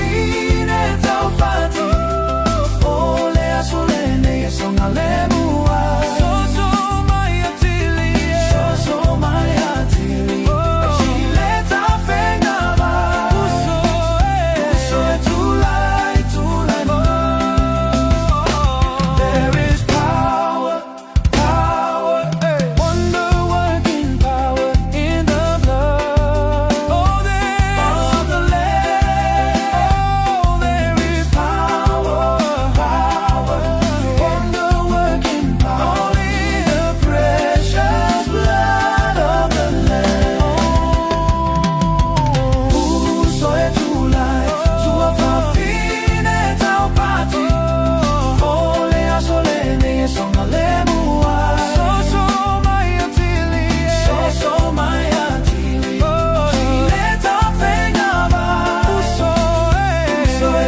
fine tau pati ole asole ne songa le mua so mai atili so mai atili chile ta fenga ba uso tulai there is power wonder working power in the blood of the Lamb. Oh, there is power wonder working power in the precious blood of the Lamb. Uso tulai tua fine tau pati ole asole ne songa le mua so mai atili so mai atili chile ta fenga ba uso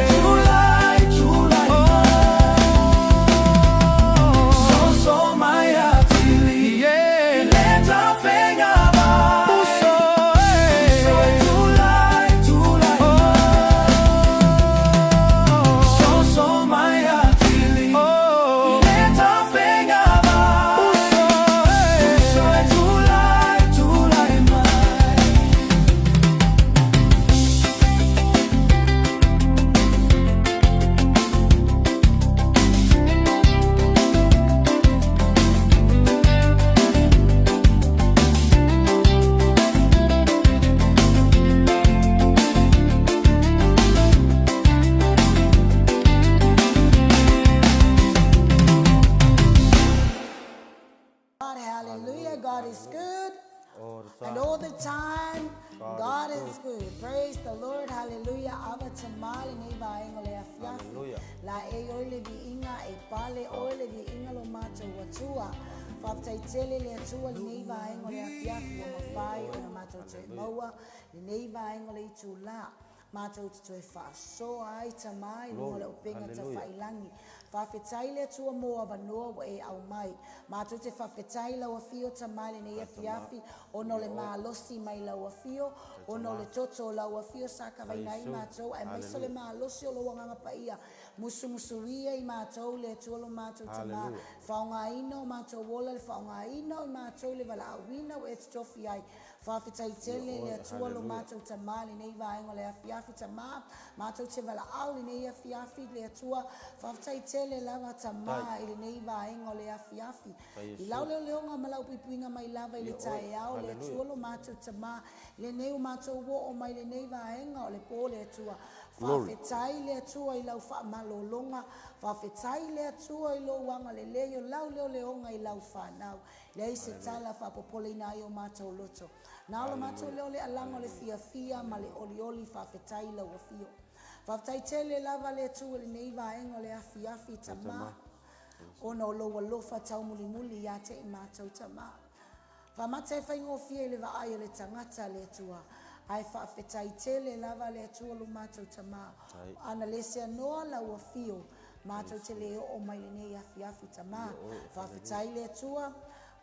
tulai so mai atili chile ta fenga ba uso tulai so mai atili chile ta fenga ba uso tulai mai. God, hallelujah. God is good. And all the time, God is good. Praise the Lord. Hallelujah. Aba tamali ni ba engole afiafi. La e oile vi inga e pale oile vi inga lo mato watua. Fafta itele le atua li nei ba engole afiafi o mafai o na mato te maua. Li nei ba engole itu la. Mato te fa so ai tamai no le Upega te failangi. Fafetai le tua moa vanoa wa e au mai. Mato te fafetai la wafio tamale ne yafiafi. Ono le maalosi mai la wafio. Ono le toto la wafio saka vainai mato. Ai maiso le maalosi o lo wanganga paia. Musuria i mato le tua lo mato tama. Faunga ino mato wola le faunga ino i mato le vala awina o et tofi ai. Fafetai tele le tua lo mato tamale ne vaengo le afiafi tama. Mato te vala au le ne afiafi le tua. Fafetai tele lava tama ile nei vaengo le afiafi. I lau leo leonga malau pipuinga mai lava ile tae au le tua lo mato tama. Le neu mato wo o mai le nei vaenga o le po le tua. Fafetai le tua i lau fa malolonga. Fafetai le tua i lo wanga le leo lau leo leonga i lau fa nau. Le se tala fa popole na yo mato loto. Na lo mato leo le alango le fia ma le oli fafetai la wafio. Fafetai tele lava le tua le nei vaenga le afiafi tama. Ono lo walofa tau muli ya te i mato tama. Famata e whaingo fia le vaai le tangata le tua. Ai whaafetai tele lava le tua lo mato tama. Ana le se anoa la wafio. Mato te leo o mai le nei afiafi tama. Whaafetai le tua.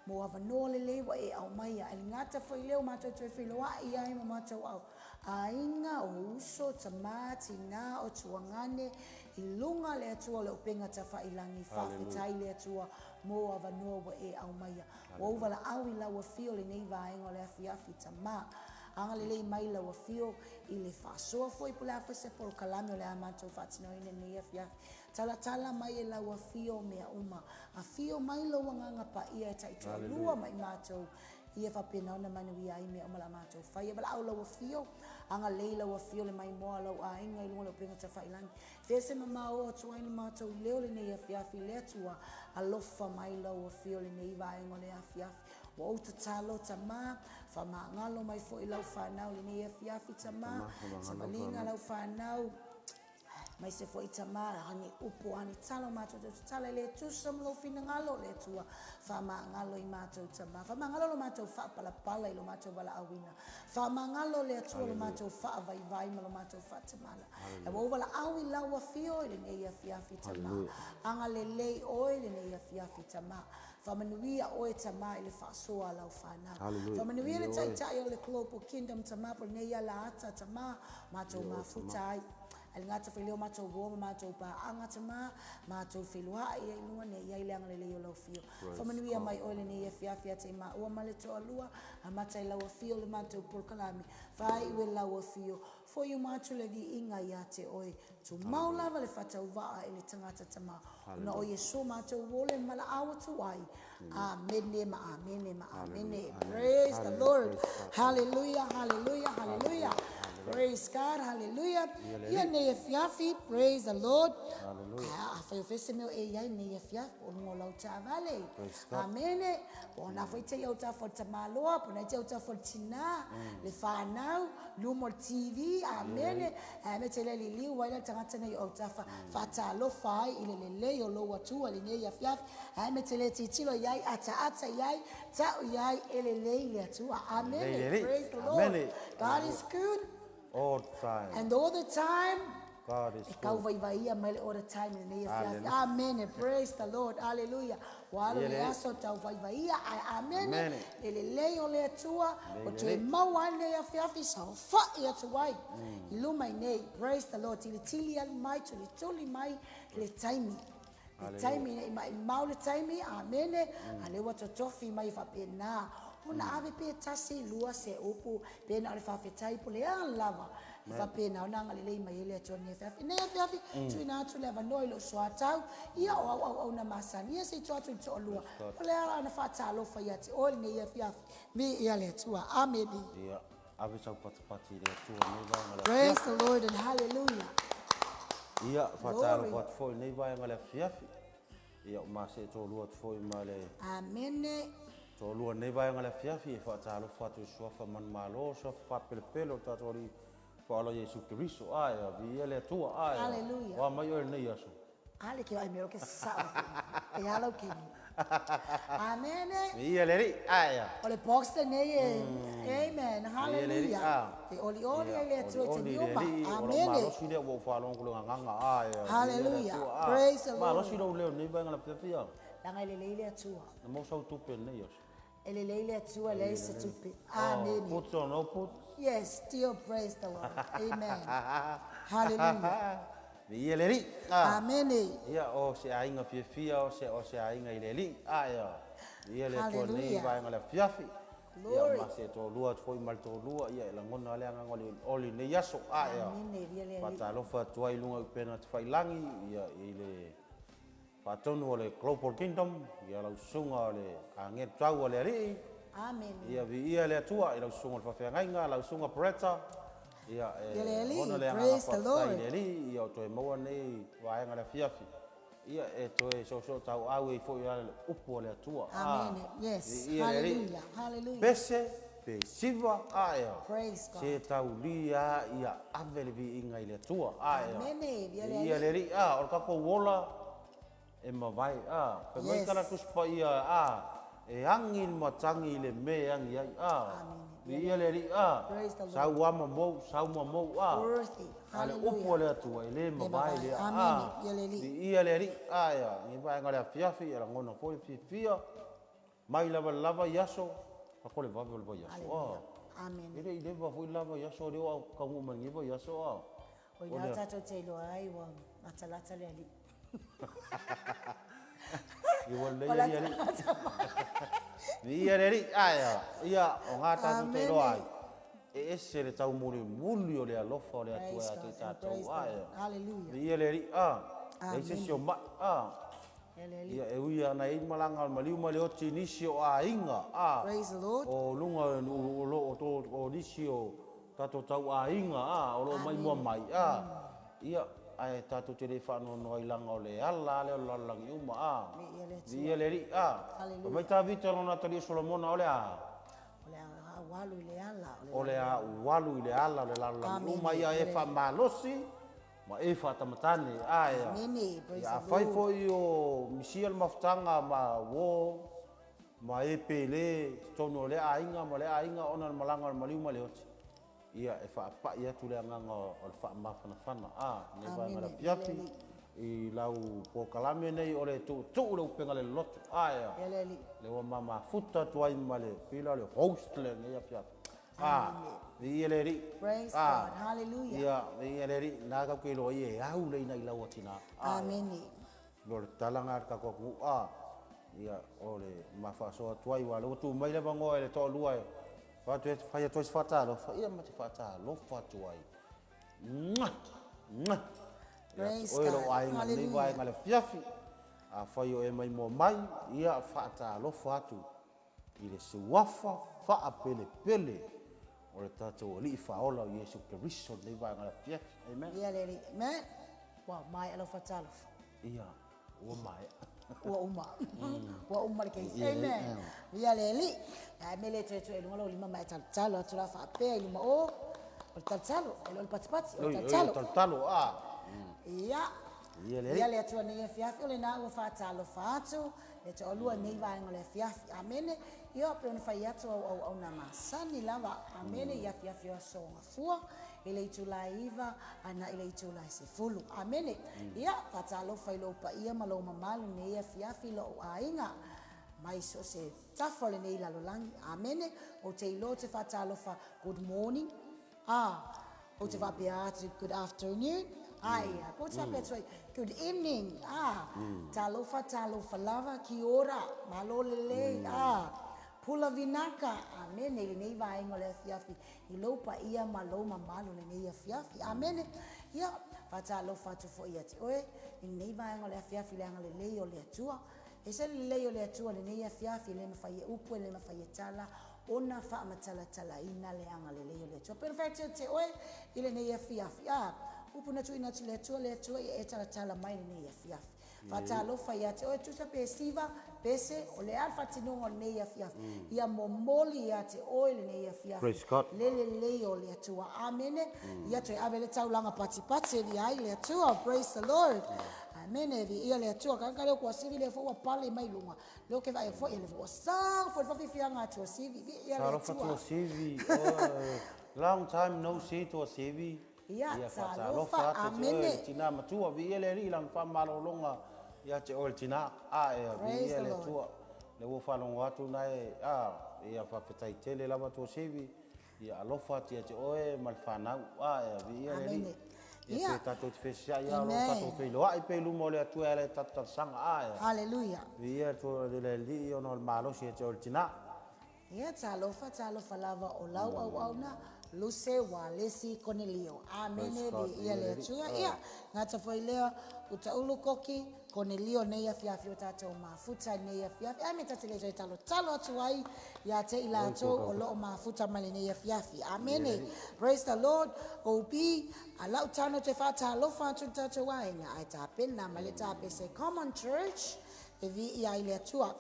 Mo avanoa le lewa e au mai. Ai ngata whai leo mato te whiloa i ai ma mato au. Ainga o uso tamati ngā o tuangane. I lunga le atua le Upega ta whailangi. Whaafetai le atua mo avanoa wa e au mai. Wauwala au i lawa fio le nei vaenga le afiafi tama. Anga le lei mai lawa fio i le whasoa foi pula apa se polo kalame o le amato whatino ine nei afiafi. Tala mai e lawa fio mea uma. A fio mai lawa nganga pa ia e taitoa lua mai mato. Ia whapena ona manuia i mea umala mato. Whai e wala au lawa fio. Anga lei lawa fio le mai moa lau a inga i lunga le Upega ta whailangi. Fese mama o atua ina mato i leo le nei afiafi le atua. Alofa mai lawa fio le nei vaenga le afiafi. Wa outa talo tama. Whama ngalo mai fo i lau whanau le nei afiafi tama. Sa malinga lau whanau. Mai se fo i tamara hani upo ani talo mato te tala le tusam lo fina ngalo le tua fama ngalo i mato tama fama ngalo lo mato fa pala i lo mato bala awina fama ngalo le tua lo mato fa vai lo mato fa tamala e wo bala awi lawa fio le nei afiafi tama anga le lei oi le nei afiafi tama Famanuia o e tama ile fasoa lau whanau. Famanuia le tai tai o le Global Kingdom tama po nei ala ata tama mato mafutai. ngata wheleo mātou wōma mātou pā angata mātou whelua ia inua ne ia ileanga le leo lau fio. Whamanuia mai oile ne ia whiawhia te mā ua male toa lua a matai laua fio le mātou pulkalami. Whai iwe laua fio. For you mātou le vi inga ia te oe. Tu maulava le whatau waa e le tangata tama. Una o Yesu mātou wole mala awa tu wai. Amene ma amene ma amene. Praise the Lord. Hallelujah, hallelujah, hallelujah. Praise God, hallelujah. Ia ne e fiafi, praise the Lord. Whai ofese meo e iai ne e fiafi, o lungo lau ta vale. Amene. O na whai te iau ta whai tamaloa, po na te iau ta whai tina, le whanau, lumo TV, amene. Me te le li liu, waila tangata nei au ta whata lo whai, ile le le o lo watua, le ne e fiafi. Me te le titilo iai, ata iai, tau iai, ele le le atua. Amene. Praise the Lord. God is good. All the time. And all the time, God is kau vai vai mai all the time in the amen. Praise the Lord. Hallelujah. Walo le aso tau vai vai amen. Le o le tua o te mawane ya fiafi sa fa ya tuai. Iluma nei. Praise the Lord. Tili mai tuli mai le taimi. Le taimi mai mau le taimi amen. Ale wa tofi mai fa pena. Una ave pe tasi lua se upu pena le fa fetai pole lava. Fa pena ona ngalele mai ele toni fa ne fa tuina tu leva noilo swatau ia o na masani se tu to lua pole ana fa talo fa yati ol ne ia fa vi ia le tua amen. Ia ave sa pati le tua ne va. Praise the Lord and hallelujah. Ia fa talo fa fo ne va ngale fiafi. Ia ma se to lua fo male. Amen. To lua ne vai ngala fiafi e whaatalo whatu suafa man malo so whapelepelo tatori whaala Yesu Kiriso aia vi ele tua aia Hallelujah. wa mai ore nei aso Ale ke ai mero ke sa e halo ke amen vi ele ri aia ole box ne amen hallelujah te oli ele tu te nioma amen malo si de wo whalong kulo nganga aia hallelujah praise the Lord malo si do leo nei vai ngala fiafi a langa ile tua na mo sau tupe nei aso ele tua le se tupe amen put on no put yes still praise the Lord amen hallelujah vi ele ri amen ia o se ainga fiafia o se ainga ile li aia vi ele to nei vai ngala fiafi ia ma se to lua foi mal to lua ia la ngona le anga ngoli oli nei aso aia patalo fa tuai lunga pena te failangi ia ile patonu ole Global Kingdom ia lau sunga ole ange tau ole ri amen ia vi ia le tua ia lau sunga fa fa ngainga lau sunga preta ia ona le praise the Lord ia to mo nei vai ngala fiafi ia to so tau au e fo ia upu ole tua amen yes hallelujah hallelujah pese pe siva aia praise God se tau lia ia avele vi inga ile tua aia amen ia le ri o ka ko wola e ma vai pe mai kana kuspa ia e angin matangi le me angi ai ia le ri sau ama mo worthy ale upo le atu le ma vai le ia le ri ia ni vai ngale fiafi ia ngona foi fia mai lava yaso pa ko le va yaso amen ile va foi lava yaso le o ka mo mangi va yaso o ina tato te lo ai wa matalata le ali Ia ri ia o ngata tu te roai e ese le tau muri o le alofa o le atua te tatou hallelujah ia le ri le se sio ma ia e uia na i malanga maliu male o tinisi o ainga praise the Lord o lunga o nisio tato tau ainga o lo mai mua mai ia ai tatu te le whano no ai langa o le ala le o lalangi uma ia le ri o mai ta vita no Natalia Solomona o le walu le ala o le walu le ala le lalangi uma ia e wha malosi ma e wha tamatane ia whai fo i o misia le maftanga ma wo ma e pele tono le ainga ma le ainga ona malanga maliu ma le oti ia e fa pa ia tu le nganga o fa ma fana ne va ngala fiafi i lau po kalame nei o le tu le upenga le loto ia le wa mama futa tu ai male pila le host le ia fiafi vi ele ri. Praise God. Hallelujah. Ia, vi ele ri na ka ke lo ye au le nei lau tina. Amen. Lo talanga ka ko ku ia ole ma fa so tuai wa lo tu mai le bango ele to lua. Fa tu fa to fa ta lo fa ia ma fa ta lo fa tuai. Praise Oi lo God. ai ngai nei vai ngale fiafi. A fa yo e mai mo mai ia fa ta lo fa tu. Ile suafa fa pele pele. Ora tatou li fa ola o Yesu Kristo nei vai ngale fiafi. Amen. Ia lele. Amen. Wa mai alo fatalo. Ia, o mai. Wa uma. Wa uma ke. Amen. Ia lele. Ai mele te tu elu ngalo lima mai talo tu la fa pe lima o. O talo, elo patipati, o talo. Talo Ia. Ia le tu nei fiafi le na o fa talo fatu. Le te olua nei vai ngale fiafi. Amen. Ia pe ona fai atu au na masani lava. Amen. Ia fiafi o so ngafua. Ile itu laiva ana ile itu lai se fulu. Amen. Ia fatalo fai lo pa ia malo mamalu nei ia fiafi lo ainga. Mai so se tafole nei la lolangi. Amen. O te ilo te fatalo fa good morning. O te va beati good afternoon. Ia, ko te va good evening. Talofa lava ki ora malo lele. Pula vinaka. Amen. Ile nei va ingole fiafi. Ilopa ia malo mamalo le nei fiafi. Amen. Ia, fatalofa tu fo ia te oe. Nei va ingole fiafi le ngale le o le tua. Ese le o le tua le nei fiafi le mafai upu le mafai tala. Ona fa matala ina le anga le le tua. Perfect te oe ile nei fiafi. Upu na tu ina le tua e tala mai nei fiafi. Fatalo fa ia te oe tu sa pesiva pese o le alfa tinongo nei fiafi. Ia momoli ia te oe le nei fiafi. Praise God. Le o le tua. Amen. Ia te avele tau langa pati vi ai le tua. Praise the Lord. Amen. Vi ia le tua kangale ko sivi le fo pale mai lunga. Lo ke vai fo ele fo sa fo fi fianga tu sivi vi ia le tua. Sivi. Long time no see to sivi. Ia fatalofa. Amen. Tina matua vi ele ri lang fa malolonga. Ia te oil tina. Vi ia le tua. Le wo fa long watu nai ia fa petai tele lava to sivi. Ia alofa te oe malfanau. Vi ia le ri. Ia tatou te fesia ia lo tatou pelo ai pelo mo le atu ele tatou sanga Hallelujah. Ia to le li ono malo si te oltina. Ia talofa lava o lau au na Luce Walesi Cornelio. Amen. Ia le tua ia ngata foi lea uta ulu koki Cornelio nei fiafi o tatou mafuta nei fiafi. Ai me tatele jo talo atu ai ia te ila to o lo mafuta male nei fiafi. Amen. Praise the Lord. Opi ala utano te fata lo fatu tatou ai nga ai ta pena male ta pese common church vi ia ile tua.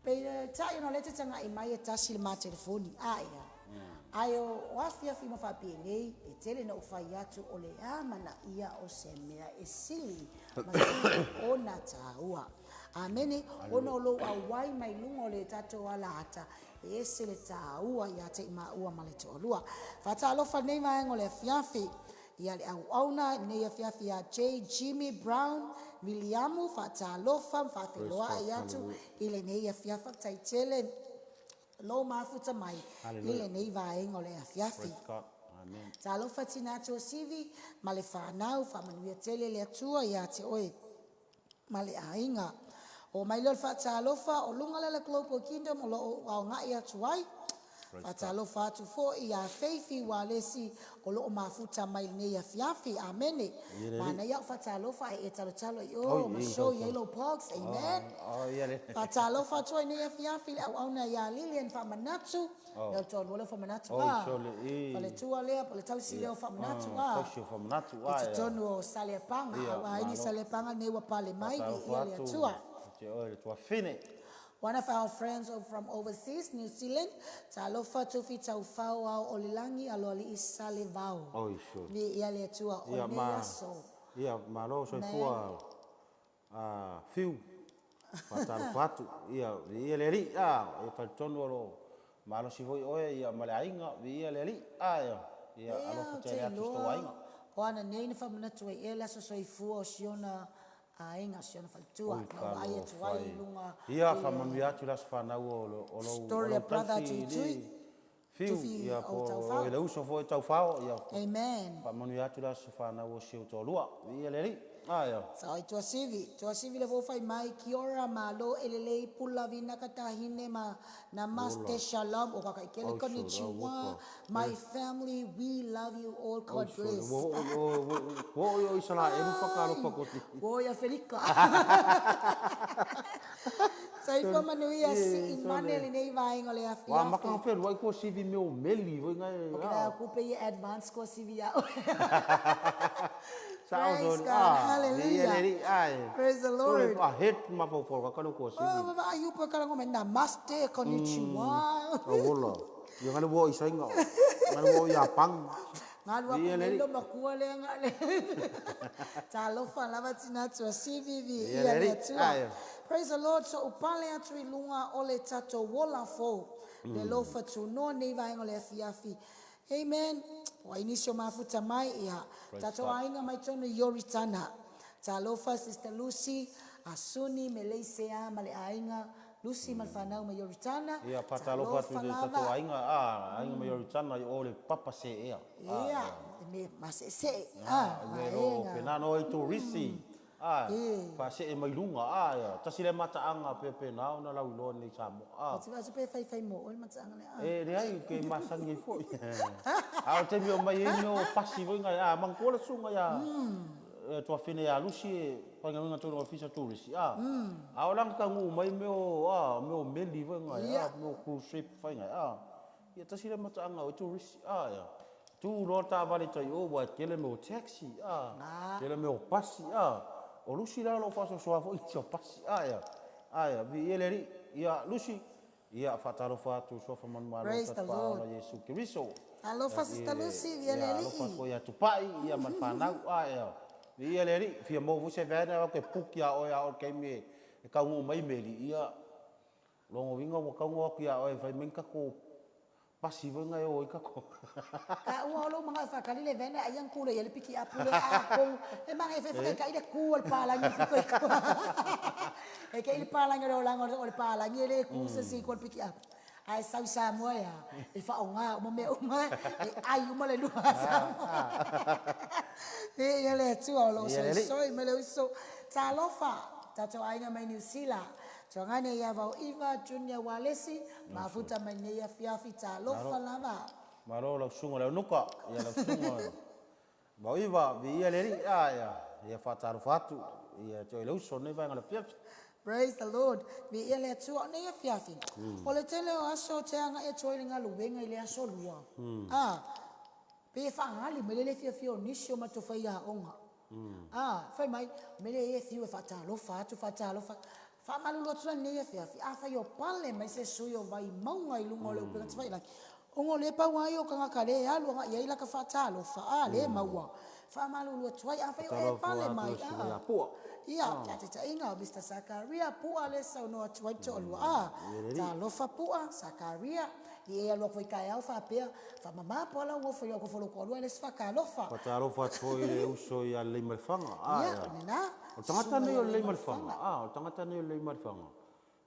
Pe ta ino lete tanga i mai tasi le ma telefoni. Ia. Ayo wafia fi mafapi nei e tele na ufai atu o le amana ia o se mea e sili masili ona taua. Amene ona o lo awai mai lunga o le tato ala hata e se le taua ia te ima ua male te olua. Fata alofa nei maengo le fiafi ia le auna nei fiafi a J. Jimmy Brown Williamu fata alofa mfafiloa iatu ile nei fiafa taitele lo mafuta mai ile nei vai ngole afiafi. Amen. Talo fatina to sivi male fanau fa manuia tele le tua ia te oe male ainga o mai lo fatalo fa o lunga le global kingdom o lo au nga ia tuai fatalo fa tu fo ia feifi walesi o lo mafuta mai nei afiafi. Amen. Mana ia fatalo fa e talo yo ma show yellow pox. Amen. Fatalo fa tu nei afiafi au na ia Lilian fa manatu yo to lo fa manatu fale tua le pale tau si le fa manatu fa manatu it's tono sale panga ai ni sale panga nei wa pale mai ia le tua te oe tua fine. One of our friends from overseas, New Zealand, talofa tufi taufao au olilangi aloli isale vau. Ni ia le tua o nei aso. Ia malo so fua fiu. Fatal fatu ia le ri e fa tono lo malo si voi oe ia male ainga ia le ri ia alo fa te atu sto ainga. Ona nei fa mana tu e la so fua o siona ainga siona fa tua no ai tu ai lunga ia fa mami atu las fa na o lo story brother tu Fiu ia po ele uso foi tau fao ia. Amen. Pa manu atu la sofana o siu to lua. Ia le ia. So ai tua sivi le fai mai ki ora malo elelei pula vina katahine ma namaste shalom o kaka ikele konnichiwa. My family, we love you all. God bless. Wo yo isala e faka lo fakoti. Wo ya felika. Sai fa manuia si Emmanuel nei vai ngole afia. Wa maka fe wai ko sivi meu meli voi ngai. Oka ku pe advance ko sivi ya. Praise God, hallelujah. Praise the Lord. Oh, you put namaste, konnichiwa. Oh, you ngana wo isa nga. Ngana wo ya pang. Ngana wo lelo makua le ngale. Talo fa lava tina tu sivi Praise the Lord. So upale atu ilunga ole tato wola fo. Le lofa tu no nei vai ngole fiafi. Amen. Wa inisio mafuta mai ia. Tato ainga mai tono yoritana. Talofa Sister Lucy, Asuni, Meleisea, Male ainga, Lucy malfanau ma yoritana. Ia patalofa tu tato ainga ainga ma yoritana o le papa se ia. Ia, me mase se. Vero penano i tu risi. Fa se mai lunga ia. Tasile mata anga pepe nao na lau lo ni samo. Tsiva se fai mo ol mata anga le. Re ai ke masangi fo. Te mio mai no pasi vo nga mangkola sunga ya. Tua fine ya Lucy pangaunga tu ofisa tourist. Au lang ka ngu mai meu meli vo nga meu cruise ship fai nga. Ia tasile mata anga o tourist ia. Tu rota vale tai o wa kele meu taxi kele meu pasi o Lucy la lo faso so fo i pasi ia vi eleri ia Lucy ia fatalo fatu so fa man malo ta pa Yesu Kristo. Alo fa Sister Lucy vi eleri. Alo fa fo ia tu pai ia man fanau ia vi eleri fi mo vo se vena ke pukia o ia o ke me ka ngu mai meli ia longo winga mo ka ngu kia o fa menka ko pasi vo ngai o ka ko ka o lo mga fa kalile vena ayang kulo yele piki apule ako e mga fe ka ile kuol pala ni ko e ke ile pala ngoro lango o pala ni ele ku se si ko piki ap ai sa moya e fa onga mo me uma e ai uma le lua sa e yele tu o lo so me le so ta lo fa ta to ai nga mai New Zealand. Tongane ya vau Iva Junior Walesi mafuta mane ya fiafita lofa lava. Maro la sunga la nuka ya la sunga. Vau Iva vi ya leri ya fataru fatu ya to lo so ne va ngala fiaf. Praise the Lord. Vi ya le tu ne ya fiafi. Ole tele o aso te anga e to nga luwenga ile aso lua. Pe fa ngali melele fiafi o nisho matofai ya onga. Fai mai mele e fiu fataru fatu fa malulo tu ne fe fa yo pale mai se suyo vai maunga ilungo le upega tfai la ongo le pa wa yo kanga kale alu nga ia ila ka fa talo fa le maua fa malulo tu ai fa yo e pale mai ia ta inga Mr. Sakaria pua le so no tu to lu ta lo fa pua Sakaria ia lo foi kai au fa pe fa mama pola wo foi ko folo ko lu le fa ka lo fa ta lo fa foi uso ia le malfanga ia nena o tangata nei o le malfanga o tangata nei o le malfanga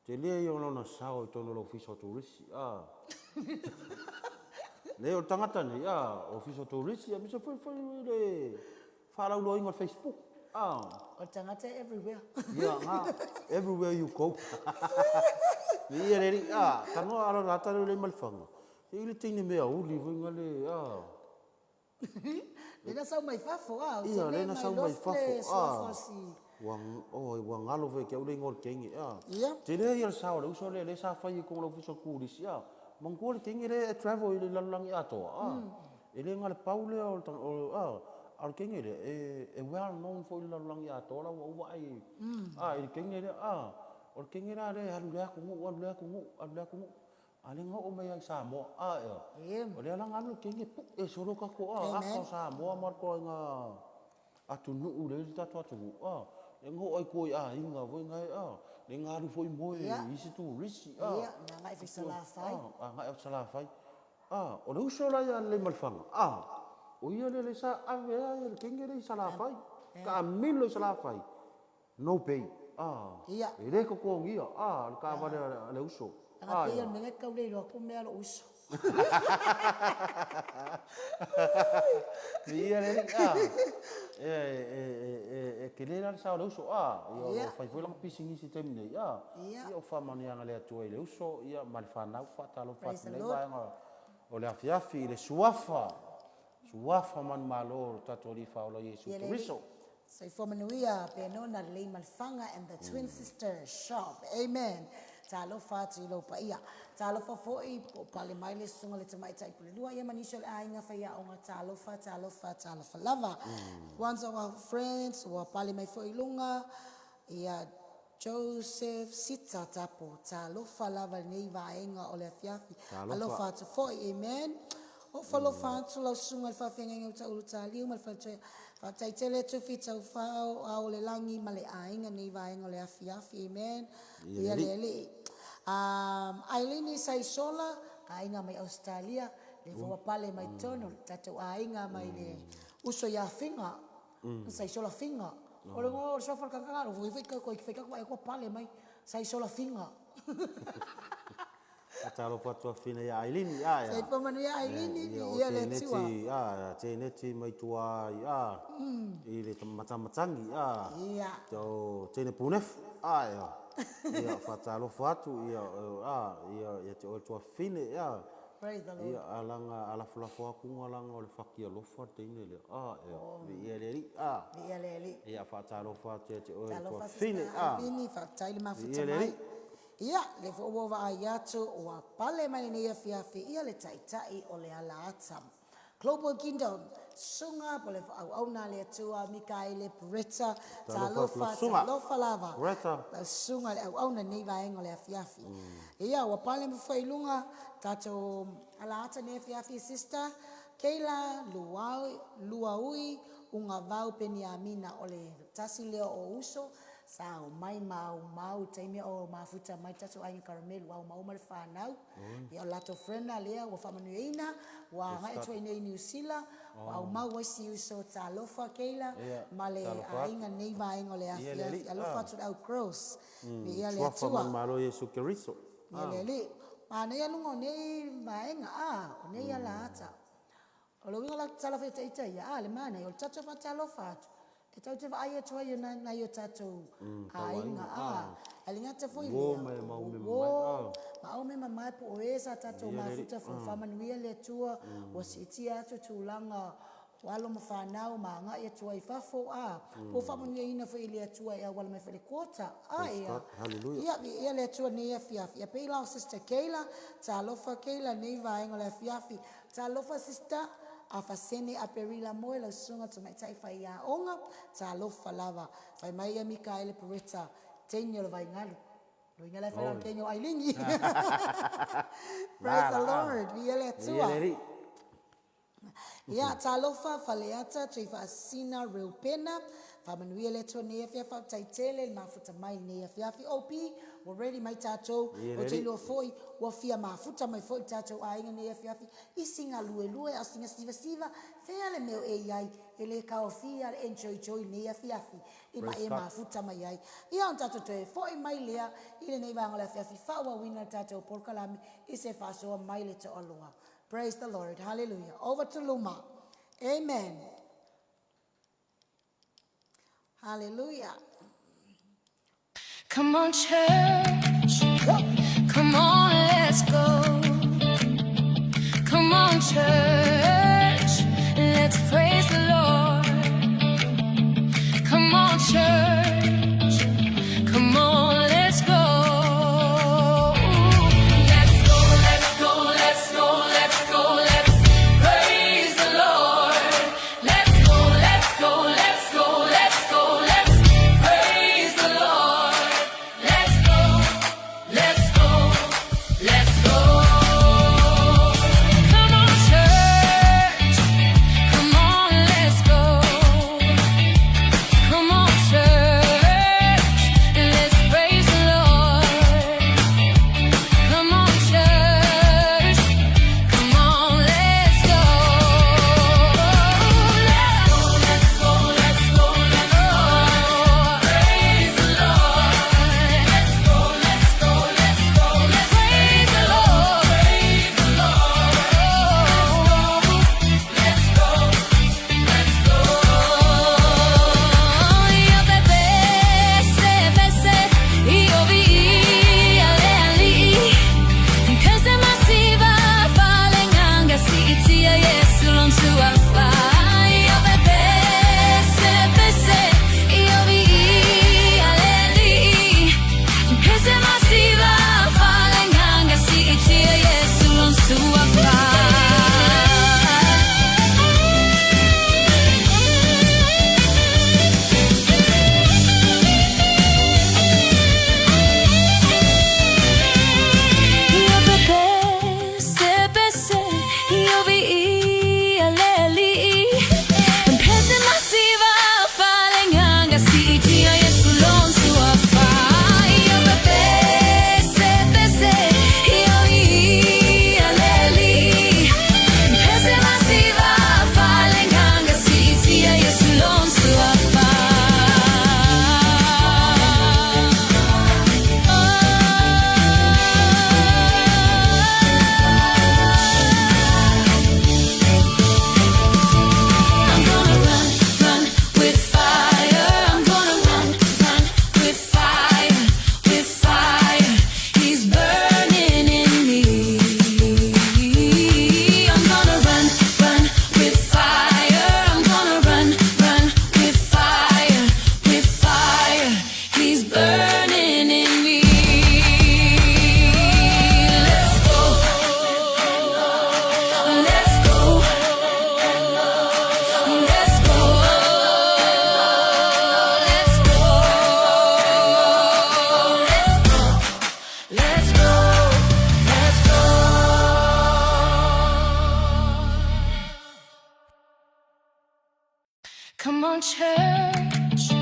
te le yo no sao to no office tourist le o tangata nei office tourist ia bisa foi le fa lo ingo Facebook o tangata everywhere everywhere you go ia le kano alo lata le malfanga ile tini me au li vinga le Lena sau mai fafo ia lena sau mai fafo wang alo ve ke ule ngol kengi te le ia sau le uso le sa fai ko lo fuso kuris mongol kengi le travel ile lalang ia to ile ngal paule al kengi le e well known for ile lalang ia to la wa ai ile kengi le o kengi la le halu le ku ale nga o mai sa mo o le lang alu kengi e solo ka ko ko sa mo mar ko nga atu nu le ta to tu e ngo ai ko inga vo nga le nga ru foi mo isi tu risi nga fi sala fai nga sala fai o le uso la ya le malfang o ia le sa ave le kengi le sala fai ka milo sala fai no pay e le ko ngia ka va le uso Anga pia menga kau le ro ko me alo uso. Ia le ke le la sa le uso ia fai foi lang pising si tem nei ia o fa mani anga le atu le uso ia mal fa na fa ta lo fa nei ba nga o le afiafi le suafa man malo tatori fa o lo Yesu Kristo. So for manuia penona le malfanga and the twin sister shop. Amen. Talo fa tilo pa ia. Talo fa foi po pale mai le sunga le tamai tai pule lua ia manisha le ainga fa ia onga talo fa lava. Once of our friends wa pale mai foi lunga ia Joseph sita tapo talo fa lava nei va ainga o le fiafi. Alo fa to foi amen. O falo fa tu lo sunga fa fenga ngau ulu tali mal fa fa tai tele tu fita fa au le langi male ainga nei va ainga o le fiafi amen. Ia le Aileen sai sola ainga mai Australia le fo pale mai tono tatu ainga mai le uso ya finga sai sola finga o le ngo so fa kanga o fika ko pale mai sai sola finga Atalo fatua fina ya Aileen ya sai pa manu ya Aileen ia le tua teneti mai tua i le matamatangi ia tene punef ia fatalo fatu ia te o tua fine praise the Lord ia alanga ala fulafo aku alanga o le fakia lofa tene le ia le ia fatalo fatu te o tua fine ini fatai ma futamai ia le fo wa ayatu wa pale mai ne fiafi ia le taitai o le ala atam Global Kingdom sunga pole au na le tua Mikaele Preta talofa lava sunga au na nei vai ngole fiafi ia wa pale mo foi lunga tato ala ata ne fiafi sister Keila luaui unga vau peniamina ole tasi leo o uso sao mai mau taimi o mafuta mai tato ai caramel wa mau mal fanau ia lato frena lea wa famanuina wa ngai to nei New Zealand wa mau wa si uso talofa Keila male ainga nei vai ngole afia alofa to au cross ia le tua malo Yesu Kristo le ana ia lungo nei vai nga nei ala ata o lo winga talofa ita ia le mana o tato fa talofa Te tau te vaia tua ia na yo tatou ainga alinga te foi maume mamai po oesa tatou mafuta fo famanuia le tua o siti atu tulanga walo mawhanau ma ia tua i fafo po famanuia ina foi le tua ia wala mai fere kota ia le tua nei fiafi ia peila o sister Keila talofa Keila nei vaenga le fiafi talofa sister afasene aperila moe la sunga to mai tai fai ya onga talofa lava fai mai ya Mikaele Preta tenyo le vai ngalu lo ingala fai tenyo ailingi praise the Lord viele tua ya talofa faleata to ifasina reupena famanuia le to ne fia fa taitele mafuta mai ne fia fi op already mai tato o te lo foi wa fia mafuta mai foi tato ainga ne fia fi isinga lue asinga stiva fea le meu ai ele ka fia enjoy ne fia fi i mai mafuta mai ai ia tato te foi mai lea ile nei va ngala fia fi fa wa winner tato por kalami ise fa so mai le to aloha. Praise the Lord. Hallelujah. Over to Luma. Amen. Hallelujah. Come on, church. Come on, let's go. Come on, church. Let's praise the Lord. Come on, church. Come on, let's go. Let's go, let's go, let's go, let's go. Let's praise the Lord. Let's go, let's go, let's go, let's go. Let's praise the Lord. Let's go, let's go, let's go. Come on, church. Come on, let's go. Come on, church. on, church.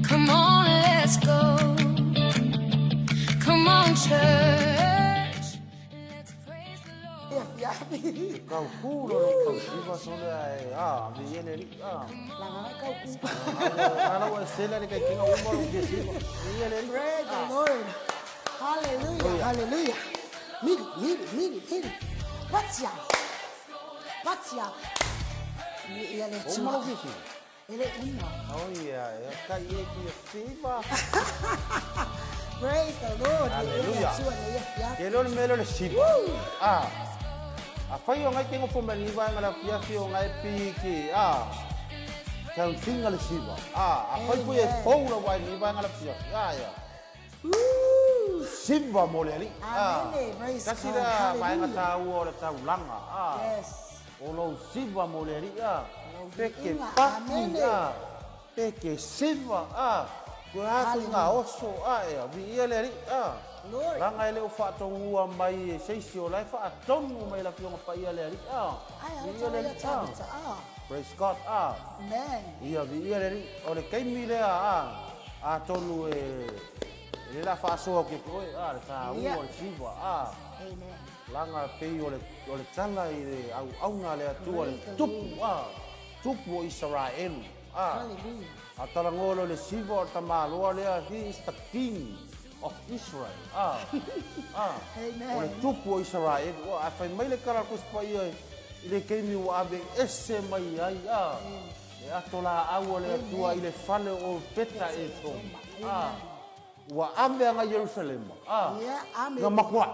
Come on, let's go. Come on, church. Let's praise the Lord. Kau kuro no kau siva sole ai vi ele ri ana wa sela ni kai kinga umoro ki siva vi ele ri Praise the Lord. Hallelujah. Hallelujah. Miri. What's ya? Ele umoro ki siva Ele uma. oh yeah kai e ki siva Praise the Lord. Hallelujah. Hallelujah. ke lo melo le siva a fai o ngai kinga fuma ni wa ngala pia fio ngai pi ki kau tinga le siva a fai pu e foura wa ni wa ngala pia ya siva mo le ali Amen. Praise kasi God. da mai nga Hallelujah. tau o le tau langa Yes. o lo siva mo le ali peke Inga, paki amen. peke siva ko ha nga oso vi ele ali Glory. langa ele o fa tonga mai sei si o lai fa tonu mai la fio pa ele ali vi ele ali praise God Amen. ia vi ele ali o le kaimi le a tonu e la fa so ke ko le ta u o siva Amen. langa pei o le tala i le au nga le atua le tupu o Israel Hallelujah. a talangolo le siva o tamaloa lea he is the king of Israel o le Amen. tupu o Israel a fai mai le karakus pa ia i le keimi o ave ese mai ai e atola au o le atua i le fale o peta e toma ua ave anga Jerusalem Yeah, amen. nga makua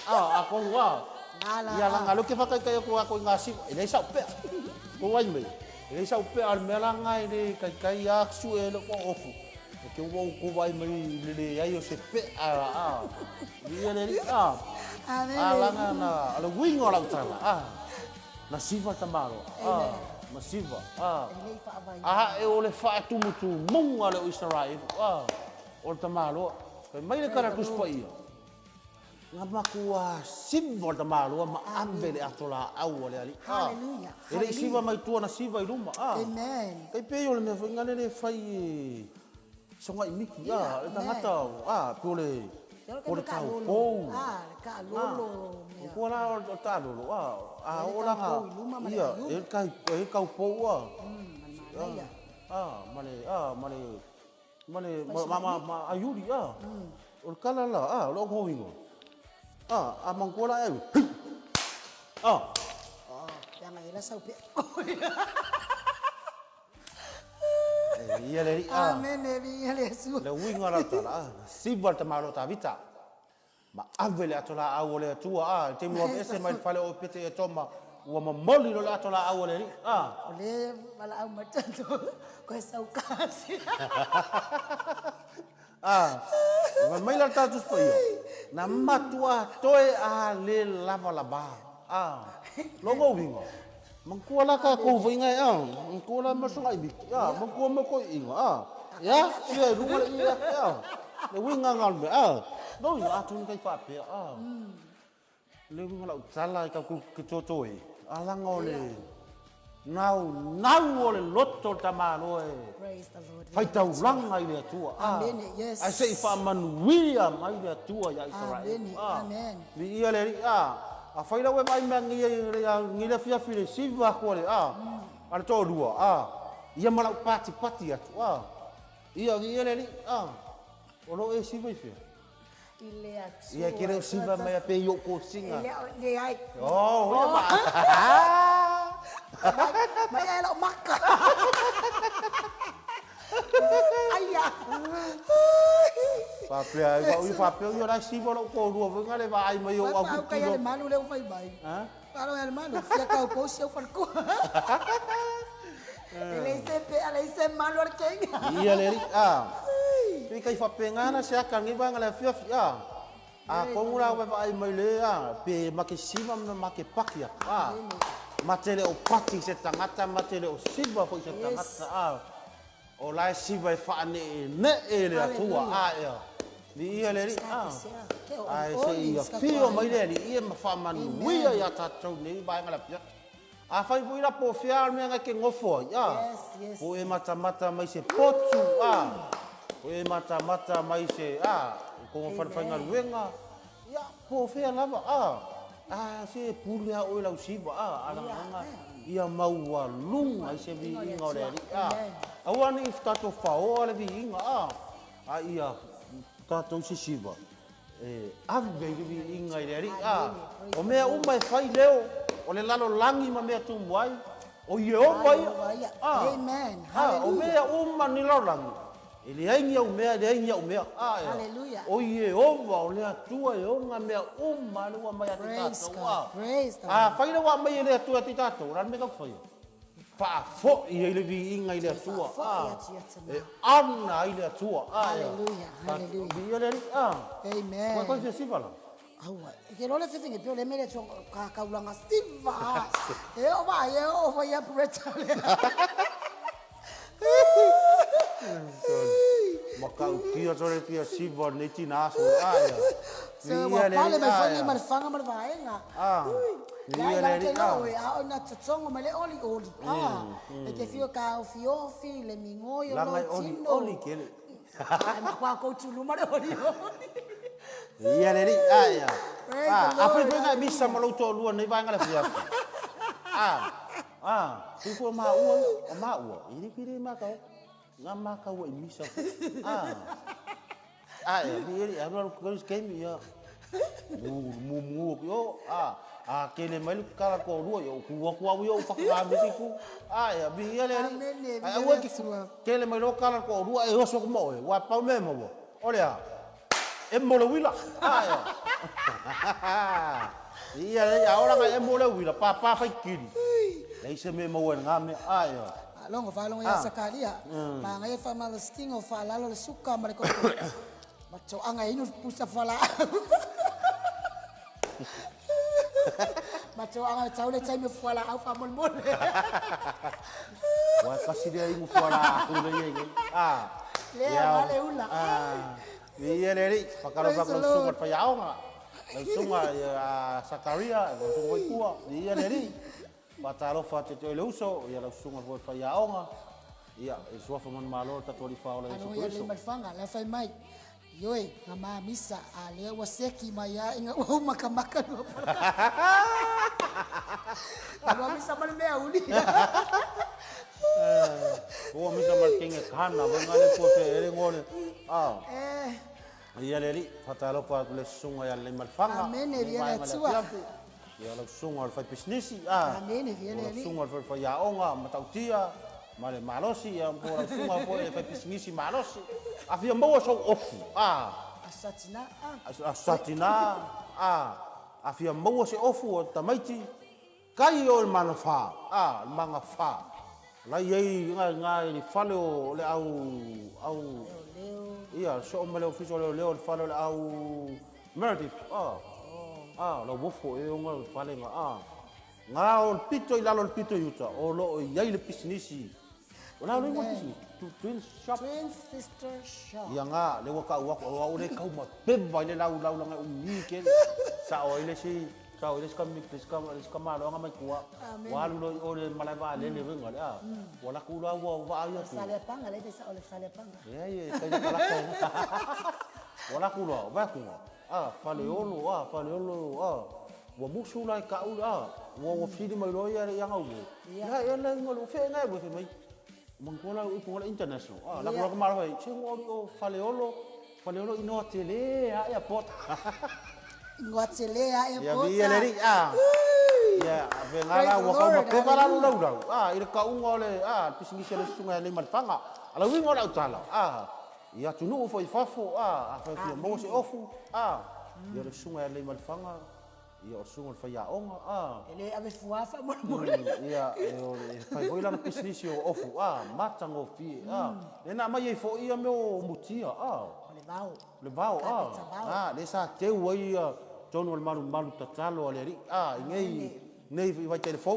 ako ia langa lo ke fakai kai ko ako ngasi ele sa pe ko wai me ele sa pe ar melanga ile kai kai aksu ele ko ofu ke wo ko wai me le ai o se pe ile ni Amen. langa na ala wing ora tala na siva tamaro na siva Ele fa vai. e o le fa tu mutu monga le Israel o tamaro kai mai le kara kuspa ia nga makua siva da malo ma ambele atola au le ali Hallelujah. ele siva mai tua na siva i ruma Amen. kai pe ole me ngane le fai songa i miki le tangata pole pole tau pou Ka lolo. ko la o ta lolo ola nga ia e kau pou male ayuri o kala la lo ko wingo a mangkola e Yang ela sau pe. ia le Amen. Evi ele su. le winga la tala siva te malo ta vita ma avele atola au le tua te mo ese mai fale o pete e toma ua mamoli lo la atola au le Ole mala au matando. Ko sau kasi. ma mai la tatus pa ia na matua toe a le lava lava longo winga mangkua la ka ko winga mangkua la masonga ibi mangkua mo ko inga ya ia runga le ia le winga ngal me no ia atu kai fa pe le winga la utala ka ku kitotoi alanga ole nau ole loto tamalo Praise the Lord. fai tau langa i le atua Amen. Yes. ai sei fa manuia mai le atua ya Israel Amen. Amen. li ia le a fai la we mai mangi ngi le fia file siva ko le ala to lua ia mala pati atu ia le o lo e siva i fia Ile atu. ia kire siva mai pe yo ko singa Le ai. ia ma Mai ela maka. Aya. fa pe yo la siva lo ko lua venga le vai mai yo Au kai ele malu le fai bai. Kalau ele malu, sia kau pos eu falco. Ele se malu ar kenga. ia le ri kai fa pe ngana se aka ngi banga le fia ko ngura we vai mai le pe makisima na makepakia matele o pati se tangata matele o siva fo se tangata o lai siva e fa ne ele atua ia ni ia le ri ai se ia fio mai le ia ma fa manu ia ya ta tau nei banga la pia A fai fo ila po fia me nga ke ngofo ya. Yes. Po e mata mai se potu Po e mata mai se ko fa fa nga luenga. Ya po fia lava se pulu ya o la usiba ala nga ia maua lunga i se vi inga le ri awani iftato fa o le vi inga ia tato sisiba ave vi inga le ri o mea uma e fai leo o le lalo langi ma mea tu mai o Yehova ia Amen. o mea uma ni lalo langi ele ainga o mea Hallelujah. o Yehova o le atua e onga mea uma le wa mai ati Praise tato God. Praise the Lord. whaile wa mai le atua ati tato ran me ka fai pa fo i le vi inga i le atua e ana i le atua Hallelujah. Hallelujah. bi le Amen. ko se sivala Aua, ke lo le fifinge pio le mele tso ka kaulanga siva. Yehova ia preta le. maka ukia tore pia siva neti na so So wa pale mai fani mal fanga mal vaenga. Ia le ri a ona tsongo male oli. E ke fio ka fio fi le mingoyo lo tino. oli kele Ma kwa ko tulu male oli. ia le ri apa ko nga misa malo to lu nei vai ngala fia tu ma ua ini kiri ma ka nga ma ka wa misa ya bi aro ko skemi ya mu yo kele mai kala ko ru yo ku yo fa ka bisiku ya bi ele ai kele mai lo kala ko ru e oso ko mo wa pa memo olha e mo lo wila ia ahora ga e mo lo wila pa fa kiri dai se me mo nga me Longo fa longo ya sakalia. Ma ngai fa mal stingo fa lalo le suka mare ko. Macho anga inu pusa fala. Macho anga chaule chai me fala au fa mol mol. Wa kasi dia ingu fala aku le ye. Le vale ula. Ia le ri pakalo pa ko sunga pa yaonga. Le sunga ya sakaria ko ko tua. Ia le ri patalo fa te le uso ia la sunga ko pa yaonga. Ia e sua fa man malo ta tori fa ola Ano ya le malfanga la fa mai. Yoi ngama misa ale waseki maya inga wa makamaka no. Ngama misa mal mea uli. O misa mal kinga kana bangale po te ere ngole ia le ri patalo pa le sunga ya le malfanga Amen ya tsua. ia la sunga al fa pisnisi Amen ya le. sunga al fa yaonga matautia male malosi ya po la sunga po e fa pisnisi malosi afia mo so ofu asatina afia mo se ofu o tamaiti kai o manafa manga fa la yei nga ni falo le au ia so male official le falo le au Meredith lo wofo e nga fale nga o pito ila lo pito yuta o lo yai le pisnisi ona lo ngoti twin sister shop ia nga le waka o le kau ma peba le lau nga uni ke sa o ile si sa o ile ska malo nga mai kuwa walu lo o le malava le wenga le wala ku lo wa ya tu Sale panga le sa ole sale panga. ye kai kala ko wala ku lo ba ku fale olo wa musu lai ka wa fili mai lo ya nga u ya la ngolo fe nga bo fe mai mangkola upola international la ko mara vai chengo fale olo ino tele ya pot Ngwatele ya ya pot. bi le ri ya venga wa ko ma ko kala lu ira ka ungole pisingi sele sunga le malfanga ala wingo la utala ya tunu fo ifafo fa fi mo se ofu ya le sunga le malfanga ia o sunga fa ya onga Ele ave fuafa mol mol. ia fa voi la pisnisio ofu matango fi ena mai fo ia me o mutia le bau le sa te wai tonu al malu tatalo le ri nei vai telefon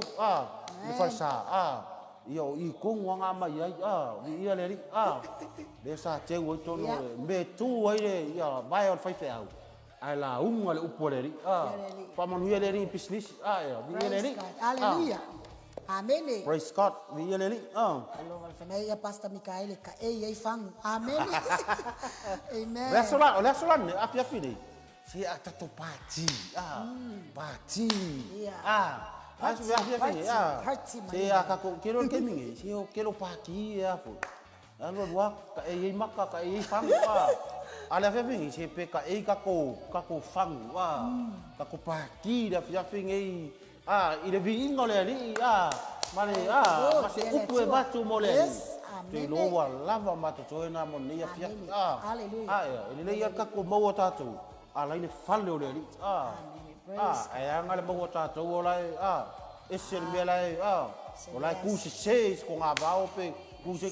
le fa sa ia o I kongo nga mai ai ia le ri le sa te wai tonu me tu ai le ia vai al fa fe au ai la unga le upo le ri pa manu le ri business ya bi le ri Hallelujah. Amen. Praise God. Vi ele li. Alo falei ia Pastor Mikael ka ei fang. Amen. Amen. Lesolan ni api ni. Si atato pati. Pati. Asu api. Si akaku kilo kemi. Si kilo pati ya fu. Alo dua ka ei maka ka ei fang. Ale api si pe ka ei kako fang. Kako pati da api ngai. Ile vi ingole ni. Mane masih upu batu mole. Te loa lava mata toena mo ni afia. Hallelujah. Ini le kako mau tatu. Ala ini falle ole ni. Ai ngale mau tatu olai esel melai olai kusi seis ko ngabao pe kusi.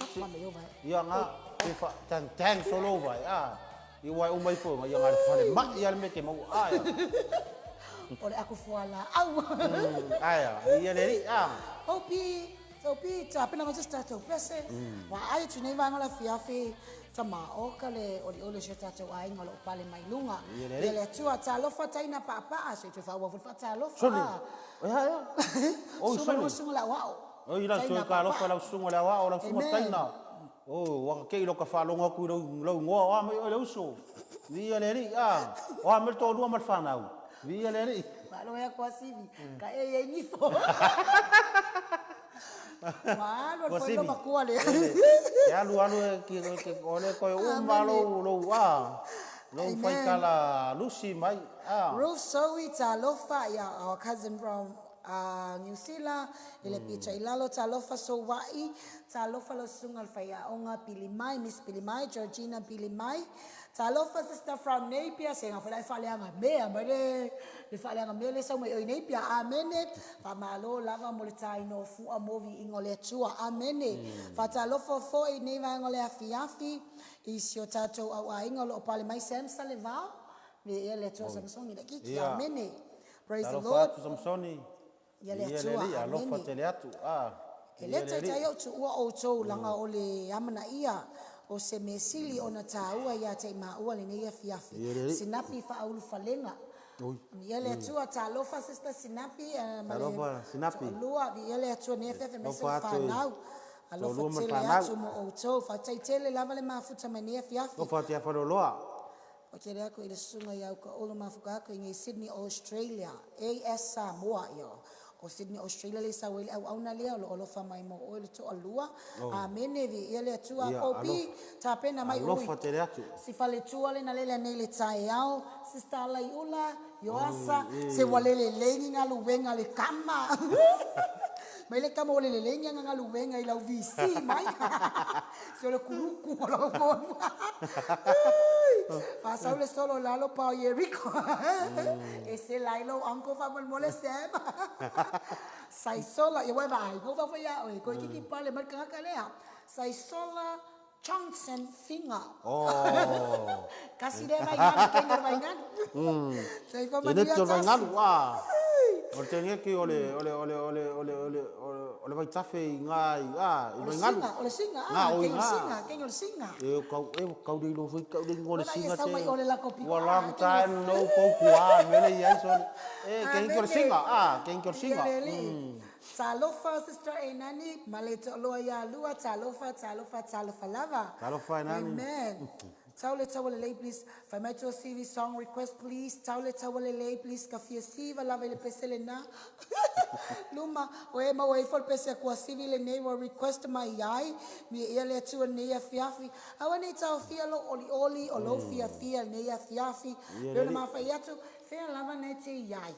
Ya nga pe fa tang solo vai. Iwai umai fo ya ngale falle mak ya me ke mau Oleh aku fuala. Au. Iya le Opi, apa nama sister tu? Pese. Wah, ayo tu ni bang fiafi sama okale oli sister ai ngalo pale mai lunga. Ele tu atalo fatai na papa aso tu fa wa fatalo. Soni. Ya. Sung la wow. Ila so ka lo fa la sung la wow la sung taina. Wa ke lo ka fa lo ngaku lo ngo mai lo so. Ni ele wa mer to lu mal fa nau. Ni ele Malo ya kwa sivi. Ka ni fo. Malo foi lo makuale. Ya lu ki ole ko malo lo fai kala Lucy mai. Ruth Zoe Talofa, our cousin from New Zealand, ile picha ilalo Talofa Sowai, Talofa lo sungal faya onga Pilimai, Miss Pilimai, Georgina Pilimai. Talofa sister from Napier, saying I fale anga me, amade, le fale anga me le sa mai Napier, amene, fa malo lava moletai no fu a movie ingole tua, amene. Fa Talofa fo I neva ingole afiafi, isio tato au ingole opale mai semsa leva, le ele tua Samsoni le kiki, amene. Praise the Lord. Samsoni. Yele tua, Alofa teleatu. Ele tayo tu ua o tou langa ole amana ia. O se mesili ona taua ia te maua le nei fiafi. Sinapi fa aulu falenga. Yele atua talofa sister sinapi. Talofa sinapi. Lua yele atua nei fiafi mese fa nau. Alofa tele atu mo o tou. Fa taitele lava le mafuta mai nei fiafi. Ofa tia whaloloa. O kere ako i le sunga iau ka olo mafuka ako i ngai Sydney, Australia. AS Samoa yo. O Sydney, Australia le sa wele au na lea lo olofa mai mo o le to alua. Amene vi ele atua opi ta pena mai ui. Alofa tele atu. Si fale tua le na lele nei le tae au. Sista ala iula, yoasa, se walele lengi nga luwenga le kama. Mai le kama walele lengi nga luwenga i lau visi mai. Se le kuruku o lau konu. Pasau le solo lalo pa o Yeriko. Ese lailo anko fa mole sema. Sai sola e wai vai go fa ya o ko kiki pale mar ka lea. Sai sola Johnson finger. Kasi de vai ngan ke vai ngan. Sai fa Ini tu vai ngan wa. O tenia ki ole vai tafe ngai vai ngan. Ole singa. Ke singa. Kau di lo kau di ngole singa se. Wa long time no ko kuan mele yai son. Ke singa. Ke singa. Talofa sister enani maleta loa ya lua talofa lava. Talofa enani. Amen. Tawale lay please. Famaito CV song request please. Tawale lay please. Kafia siva lava le pesele na. Luma oema oefol pese kwa CV le neighbor request my yai. Mi ele tu neya fiafi. Awani tau fia lo oli o lo fia neya fiafi. Lona mafayatu fia lava nete yai.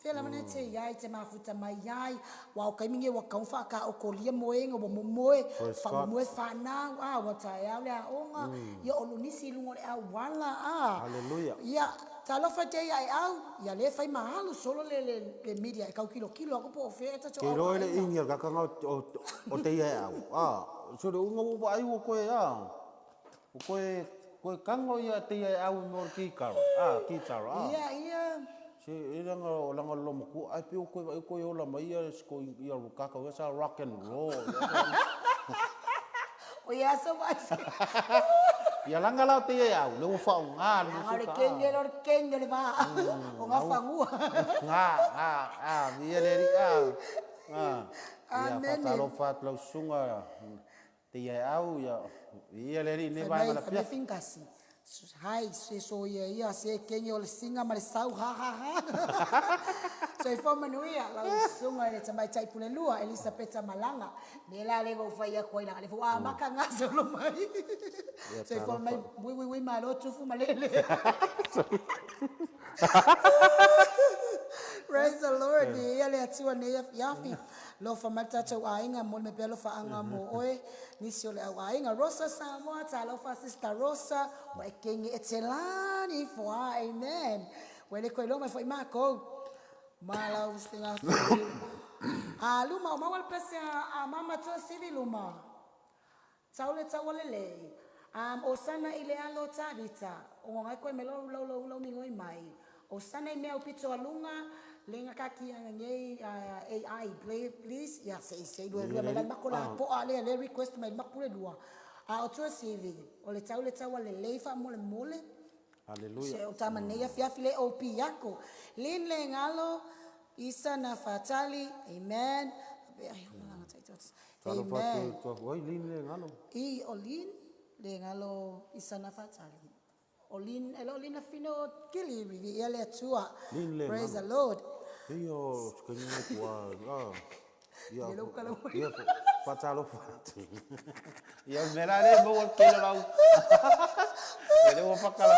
Fela mana te yai te mafuta mai yai wa o kaiminge wa kaunfa ka o kolia moenga wa momoe fa moe fa na wa ta ya le onga ya o lunisi lungo le wala Hallelujah. ya talofa te yai au ya le fai mahalo solo le media ka kilo ko po feta to Kilo ele ingia ka kanga o te yai au so de unga wa ai wo ko ko kango ya te yai au no ki karo ki taro ya Si langa lomo ku ai pe ko ola mai ko ia kaka sa rock and roll. O ia so vai. Ia langa la te ia lo fa nga lo suka. Kenge le ba. O nga fa ngua. Nga vi le Ia whatalo what lau sunga te ia au ia le ri ne vai ngala pia. Fingasi. Hai, so ia se kengi o le singa ma le sau ha. So i fo manuia lau sunga le tamai tai pule lua Elisabeta Malanga. Ne la le go fai a koina le fo maka ngaso lo mai. So i fo mai wi ma lo tufu malele. Praise the Lord. Ia le atua ne yafi. Lo fa mata tau ainga mo me pelo fa anga mo oe nisi ole au ainga Rosa Samoa ta lo fa sister Rosa wa kengi etelani fo amen. Wele ko lo me foi mako. Mala ustinga. Luma ma wal pese a mama to sivi luma. Taule tawalele. Osana ile alo tabita. O ngai ko me lo mi ngoi mai. Osana me upito alunga lenga kaki ngai AI please ya say do le makola po ale le request mai makule dua o to CV o le tawa le leifa mole Hallelujah se o tama ne ya fiafile OP yako lin le ngalo isa na fatali amen amen oi lin le ngalo I olin le ngalo isa na fatali olin elolina fino kili vi ele atua praise the Lord. Io skenye kwa ia patalo fat. Ia melale mo kelo lau. Ele o pakala.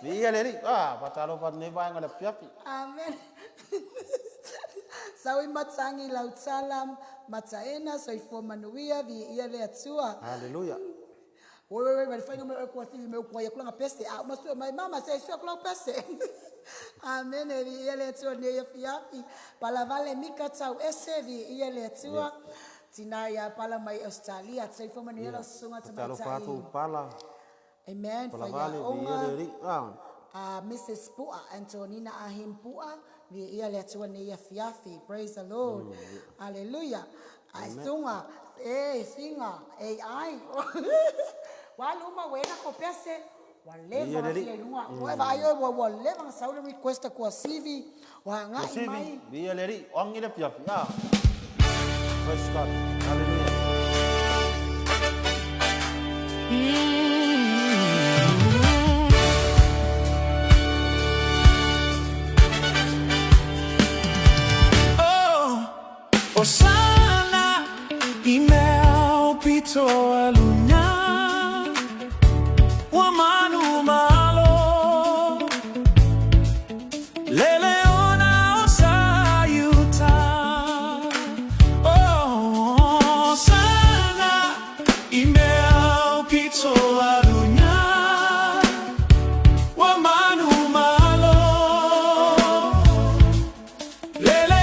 Ia le ri patalo fat ne vai ngala piapi. Amen. Sawi matsangi lau salam matsaena so ifo manuia vi ia le atua. Hallelujah. Wewe walifanya kwa sisi kwa kula pese maso my mama say sio kula pese. Amen ele tu ne yafi pala vale mikatau esevi ele tu tinaya pala mai Australia sai fo manuela sunga Talo fatu pala. Amen Pala vale vi ri Mrs. Pua Antonina Ahim Pua vi ele tu ne yafi praise the Lord. Hallelujah. I sunga singa AI waluma wena ko pese waleva fielunga weva ayo waleva saule request kwa CV wa ngai mai vi leri ongile pia praise God hallelujah Osana email pito alunya wa manu malo lele ona osayuta Osana email pito alunya wa manu malo lele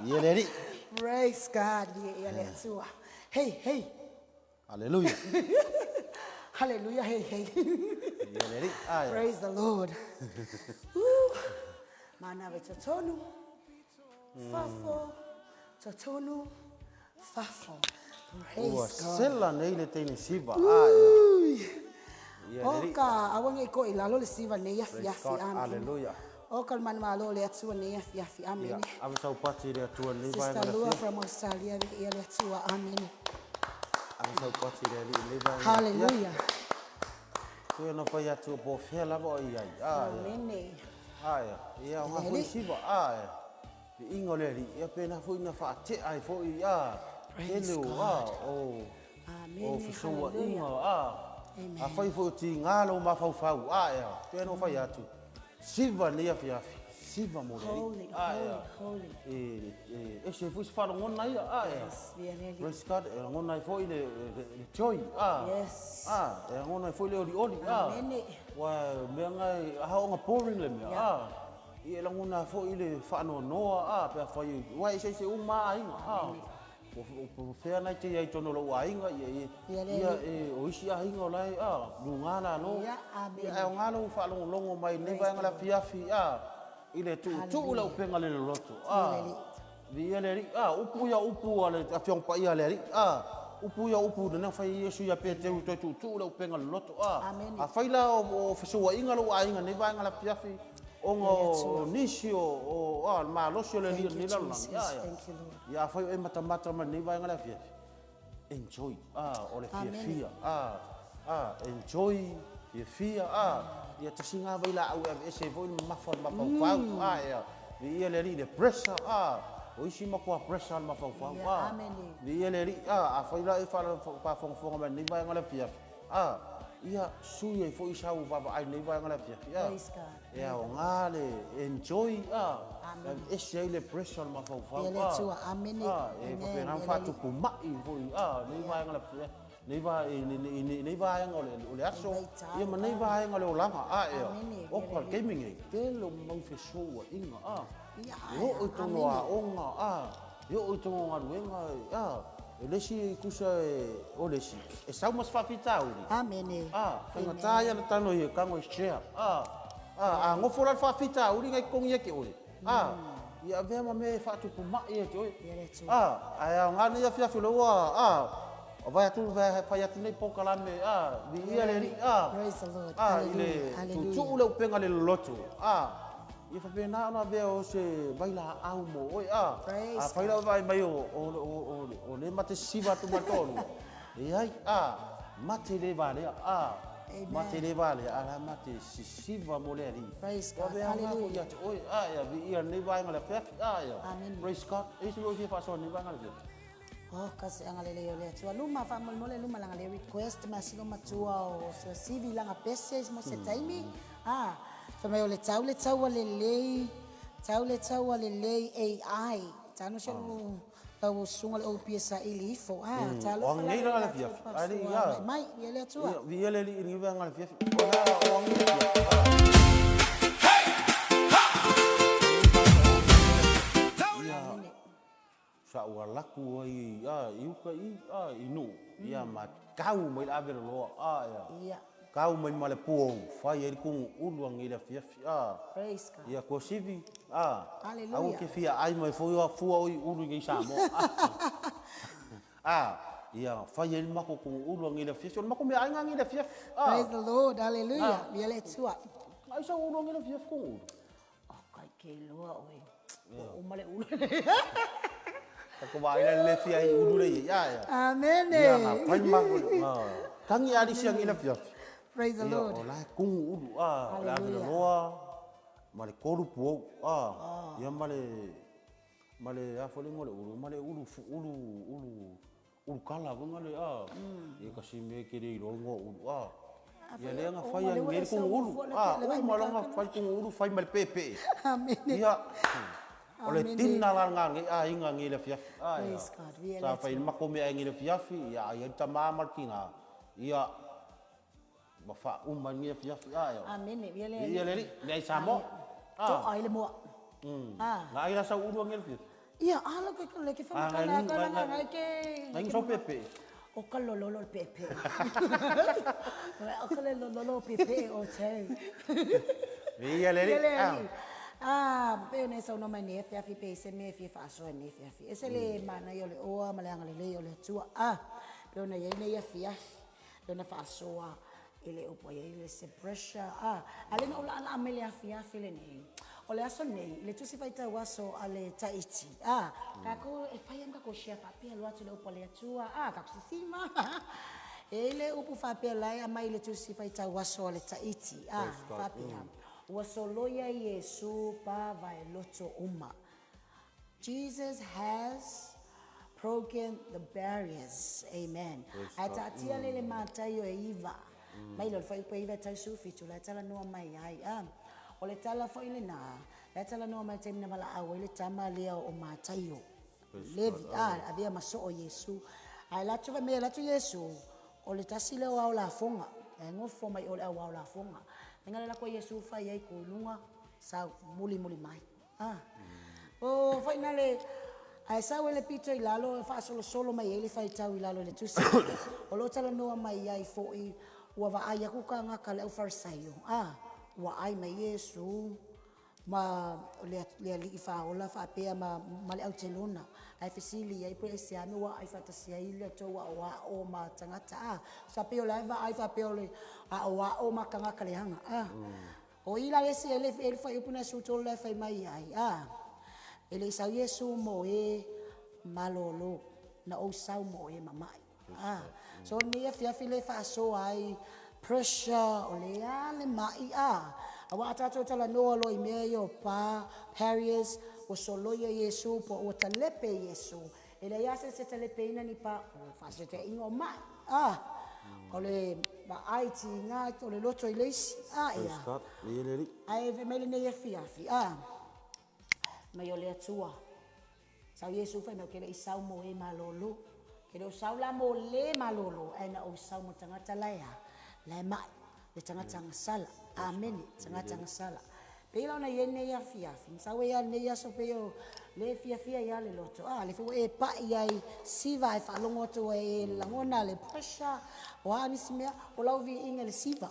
Ia le ri. Praise God. Ia le tua. Hey, hey. Hallelujah. Hallelujah. Hey, hey. Ia le ri. Ai. Praise the Lord. Woo. Mana ve tonu. Fafo. Tonu. Fafo. Ua Praise God. sela nei le tene siva. Ai. Ia le ri. Oka awange ko ilalo le siva nei afi Praise afi God. amen. Hallelujah. Oka man malo le atua nei afi afi Ia amen. ave sau pati le atua nei vai Sister ngala Lua fia. from Australia ia le atua amen. Ave sau pati le li nei vai ngala fia. Hallelujah. Koe na whai atu po whea lava o iai. Amen. Ai. Ia o ngā Leli. fwoi siva. Ai. Pi ingo le ri. Ia pēna fwoi na wha te ai fwoi. Praise Telu. God. O Amen. fisua Hallelujah. ingo. Amen. A whai fwoi ti ngālo ma whau whau. Pēna o whai atu. Siva ni a whiawhi. Siva mo le Holy, ri. holy, holy. E se fwoi whara ngona ia. Yes, we are ready. Praise God. E ngona i fwoi le joy. Yes. E ngona i fwoi le ori ori. Amen. Wa mea ngai hao nga boring le mea. I e languna fo i le whaano noa. Pea whai wai se uma ainga. O whea nei te iai tono lau ainga. Ia e o isi ainga o lai. Lungana no. Ia, amen. Ia e o ngalo whaanongo longo mai. Newa ngala fiafi. I le tu lau penga le Loloto. Ia le ri. Upu ia upu ale a whiong pa ia le ri. Upu ia upu na whai Iesu ia pē te utoi tu lau penga le Loloto. Amen. A whaila o whesua inga lau ainga newa ngala fiafi. Ongo nisi o ma losi o le lia nila lang. Thank you, Lord. Ia whai e mata ma newa ngala fiafi. Enjoy. O le fiafia. Enjoy. Fiafia. Ia tasinga vai la au e se voi mafon mafau. Ia le ri le pressure. O isi makua pressure mafau. Ia le ri. A whaila e whala pa ma newa ngala fiafi. Ia sui e fo isau baba ai nei vai ngala fiafi. Praise God. Ia o ngale enjoy. Ese ai le pressure mafau. Ia le tua. Amen. E fa pena fa tu pu mai foi. Nei vai ngala fiafi. Nei vai ngole o le aso. Ia ma nei vai ngole o langa. O kwa gaming e. Telo mau fe show inga. Yo o tono a onga. Yo o tono ngā ruenga. E lesi kusa o lesi. E sau mas whawhita uri. Amen. Whainga tāia na tano i e kango i share. Ngofo ral whawhita uri ngai kongi eke uri. Ia vea ma me whatupu mai eke uri. Ia le tua. Ai ngana ia whiawhi loa. O vai atu whai atu nei pokalame. Ia le ri. Praise the Lord. Ile tutu leu penga le Loloto. Ia whapena ana vea o se vaila au mo. Praise Whaila vai mai o le mate siva tu matonu. Ai, mate le vale. Mate le vale. Ala mate siva mo le ri. Praise God. Hallelujah. Oi, ia ne vai ngala fefi. Amen. Praise God. Isi lo fi faso ni vai ngala fefi. Kasi ang alele yo le tua luma fa mole luma lang le request masilo matua o so sivi lang a peses mo se taimi fa me le tau le lei AI tano se o sunga le opisa ilifo talo Wang nei lang la fefi. Ai ia. mai ye le tua Vi ele ni vai ngala fefi. Wang sa ua laku ai iuka inu ia ma kau mai la vero loa ia kau mai male puo fai ai kung uluang ila fiafi praise God ia ko sivi Hallelujah. au ke fia ai mai foi fua oi ulu ngai samo ia fai ai mako kung uluang ila fiafi mako me ai ngang ila fiafi praise the Lord hallelujah ye le tua ai sa uluang ila fiafi kung ulu kai ke loa oi o male ulu ko vai le fia ai ulu le ia amen ia fai mako tangi ari siang ila fiafi praise the Lord Ia, o kung ulu, la vila loa, ma le koru puo, ia ma le afole ngole ulu, ma le ulu kala vunga le, ia kasi me kere i rongo ulu, ia le anga fai ang ngeri kung ulu, ma langa fai kung ulu, fai ma le pepe, amen ia, o le tina la ngange, inga ngile fiafi, praise God we sa fai mako me ngile fiafi, ia tamama kinga, ia, Bafa umman ngia fiafi amen Ia le ri, le samo. to ai le mo Na ai rasa uru ngel fiafi. Ia, ala ko le ke whamakana ka ngai ke... Ngai so pepe. O ka lololo pepe. O ka le lololo pepe o te. Ia leri. Peo ne sa no mai ne fiafi pe se me fi fa so ne fiafi. Ese le mana yo le o malanga le yo le tua. Peo ne ye ne ye fiafi. Peo ne fa so ele o po ye le se pressure. Ale no la amelia fiafi le ne. O le aso nei, le tusi faita waso ale taiti. Kako e fai anga ko share papia lo atu le upo le atua. Kako sisima. Ele upu papia lai mai le tusi faita waso ale taiti. Papia. Waso loya Yesu pa vai loto uma. Jesus has broken the barriers. Amen. Ata atia le mata yo iva. Mai lo fai pa iva tai su fitu la tala no mai ai. O le tala fo ile na, le tala no mai temina mala awe le tama lea o mataio. Levi, avea maso o Yesu. Ai latu va me latu Yesu. O le tasi le o la fonga. E ngofo mai o le au la fonga. Ngala la ko Yesu fa ai ko lunga sa muli mai. O fa inale ai sa wele pito ilalo fa solo mai ele fa tau ilalo le tusi. O lo tala no mai ai fo I wa va ai ku ka nga kale o farsaio. Wa ai mai Yesu ma le fa ola fa pe ma le autelona ai fesili ai pre se ame wa ai fa tasia ile to wa o ma tangata sa pe ola va ai fa pe ole wa o ma kanga kalehanga o ila ese ele fa ipuna su to le fa mai ai ele sa Yesu mo e malolo na o sa mo e mamai so ne fia file fa so ai pressure o le ale mai awa atato tala no lo I yo pa Paris o solo Yesu po o talepe Yesu ele ya se talepe ina ni pa fa se te ingo mai o le ba IT nga o le loto ilesi ya ai ve mele ne fiafi mai o le atua sa Yesu fa no kele isau mo e malolo kele o saula mo le malolo ana o sau mo tangata la ya la mai le tangata sala amen tangata sala pela na yene ya fiafi sa we ya ne ya so pe yo le fiafia ya le loto le fo e pa ya siva fa longo to e langona le pressure wa ni simea o la vi inga le siva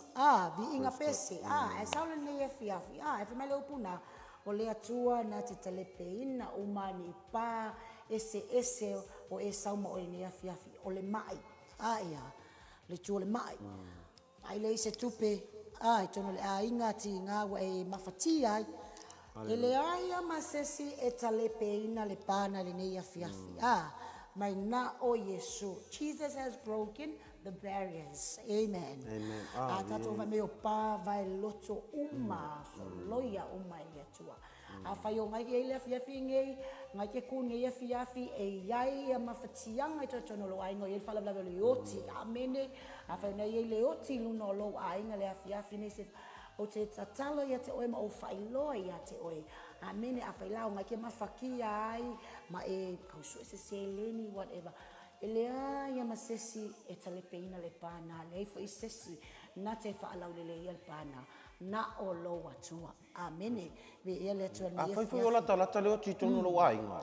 vi inga pese e sa le ne ya fiafi e fa mele upuna o le atua na te telepe ina umani pa ese o e sa mo e ne ya fiafi o le mai ya le tu le mai ai le se tupe tono le inga ti nga wa e mafati ai ele ai masesi e talepe ina le pana le ne ya fiafi mai na o Yesu Jesus has broken the barriers amen tato va me o pa vai loto uma so loia uma ia tua fa yo ngai ele fiafi ngai ke ku ngai fiafi e yai mafati anga tono lo ai ngai fala bla bla yoti amene fa na ele yoti luno lo ai ngai le fiafi ne se o te tatalo ia te oe ma o failo ia te oe amene fa ila ngai ke mafaki ai ma e kausu se seleni whatever ele ia masesi e talepe ina le pana le fo isesi na te fa ala le pana na o lo atua amene be ele to ni fa fu ola tala le o titono lo ai nga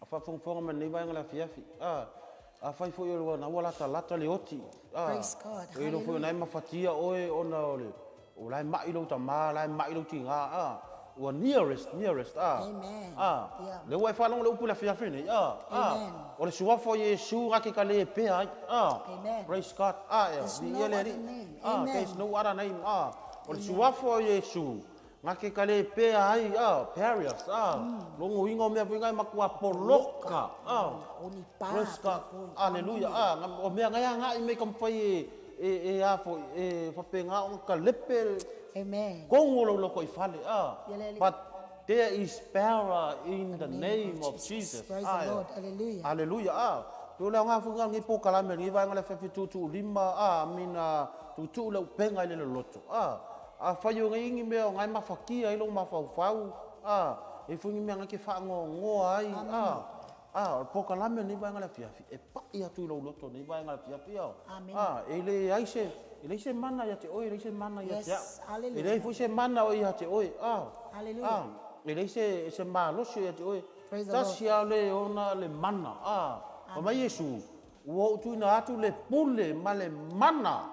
fa fonga me nei vai ngala fiafi fa fu yo na ola tala le oti praise God e lo fu na mafatia oe ona ole o lai mai lo tama lai mai lo tinga o nearest amen le wa fa long le upula fiafi nei o le suwa fo Yesu ngaki ka le pe amen praise God ni ele there's no other name o le suwa fo Yesu ngaki ka le pe ai Paris longo ingo me vinga makua poloka oni pa praise God hallelujah o me nga I me kampai fo penga o ka lepe amen kongo lo ko ifale but there is power in the name of Jesus. Praise the Lord. Hallelujah. Hallelujah. Tu la nga funga ngi po kala me ngi va ngala fe tutu lima mina tutu la Upega le Loloto. Fa yo ngi me ngai mafakia ilo mafau e fungi me ngi fa ngo ai po kala me ngi va ngala fiafi e pa ia tu lo Loloto ngi va ngala fiafi ele aise ele se mana ya te oi ele se mana ya te ele fu se mana o ya te oi hallelujah ele se malo se ya te oi Praise the Lord. tasia le ona le mana o mai Yesu ua utuina atu le pule ma le mana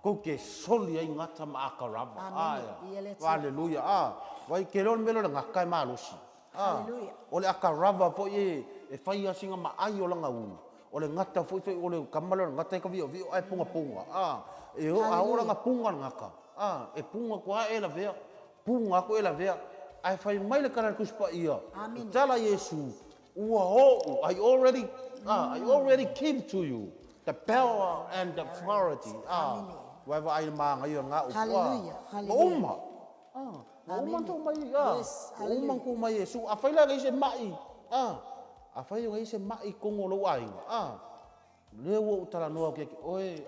ko ke soli ai ngata ma akarava Amen. Ia le tua. haleluya vai ke lon melo nga kai malusi Hallelujah. o le akarava fo e fai asinga ma ai o langa u o le ngata fo o le kamalo ngata ka vio ai punga e o a ora nga punga ngaka e punga kwa e la vea punga ko e la vea ai fai mai le kana kuspa ia Amen. tala Yesu ua ho I already came to you the power and the authority vai ai ma ngai nga u Hallelujah. ma Hallelujah. uma ma uma to mai Yes, uma ko mai Yesu a fai la ngai se mai a fai ngai se mai kongo lo ai le wo tala no ke oe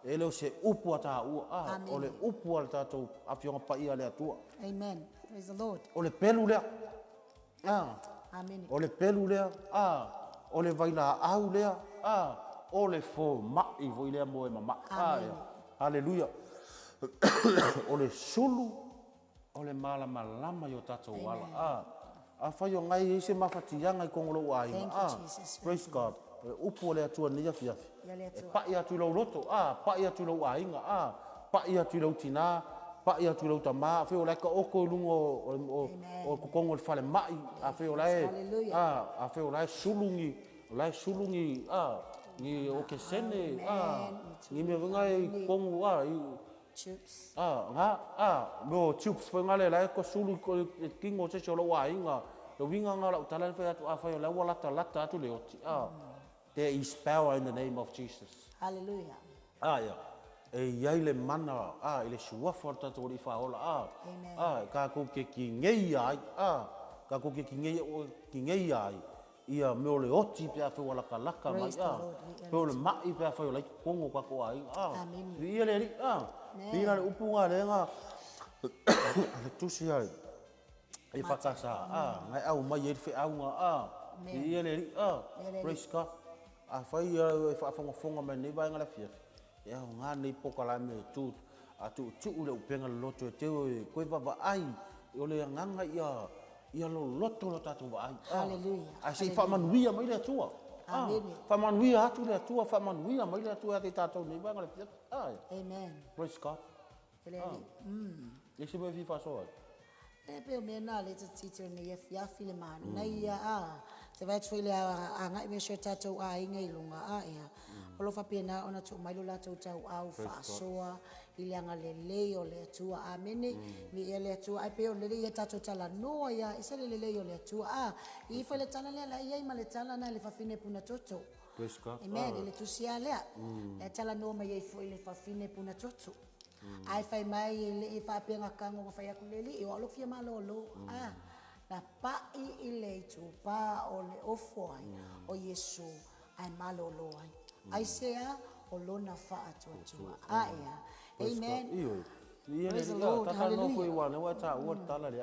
ele se upu ata u o le upu al tatou a fionga pa ia le atua Amen. Praise the Lord. o le pelu le Amen. o le pelu le o le vaila au le o le fo mai vo ile mo e mama haleluya o le sulu o le mala malama yo tatou wala a fai o ngai se mafatianga i kongolo ai Thank you, Jesus. praise God upu le atua ni afi Ia le e atua. pa ia tu Loloto pa ia tu lo ainga pa ia tu lo tina pa ia tu lo tama fe o la ka oko lungo o kongo fale mai a fe o la a fe o la sulungi ni o ke sene ni me venga i kongo i Chips. no chips fe ngale la ko sulu ko kingo se lo ainga lo winga ngala utala fe atu a fe o la wala lata atu le oti there is power in the name of Jesus. Hallelujah. Ya. E iai le mana, ile sua forta to ri faola, ka ko ke ki ngei ai, ka ko ke ki ngei ai. Ia me ole oti pe afa wala kalaka mai, pe ole mai pe afa ole kongo ka ko ai, ia le ri, pina le upunga le nga, le tusi ai. E fakasa, ngai au mai e fe au nga, ia le ri, praise God. A fai e fa fonga me nei vai ngala fia ya nga nei poka la me tu a tu le Upega Loloto te ko va ai o le nganga ia Loloto lo tatu va ai Hallelujah. a sei fa manuia mai le tua fa manuia atu le tua fa manuia mai le tua te tatu nei vai ngala fia Amen. praise God e se me vi fa so E pe me na le te teacher ne ia file manu na ia se vai tfile a ngai me sure tatou a inga i lunga ia o lo fa pena ona tu mai lo la tau au fa soa i le anga le o le atua amene mi ia le atua ai pe o le ia tatou tala no ia isa le o le atua i fa le tala le la ia i ma le tala na le fa fine puna toto praise God amen le tu sia le le tala no mai i fo i le fa fine puna toto ai fai mai le fa penga kango fa ya kuleli e o lo fia malolo na pa i le tu pa o le ofo ai o Yesu ai malolo ai sea o lona fa atu ia amen praise the Lord hallelujah wana wa ta wa tala le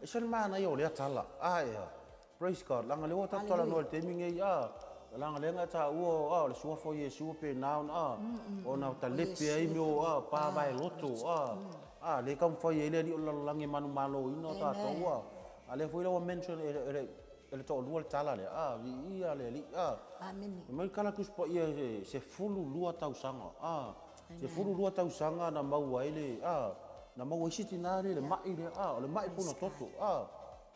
e sen mana yo le tala ia praise God langa le wa ta tala no te minge langa le nga ta o le sua fo Yesu pe naun o na ta lepe ai mo pa vai loto le kam fo ye le di langi manu malo ino ta to ale fo le mention ele to lu tala le vi ia le li amen mai kala kus po ia se fulu lua tau sanga se fulu lua tau sanga na mau ai le na mau siti na le mai le mai puno toto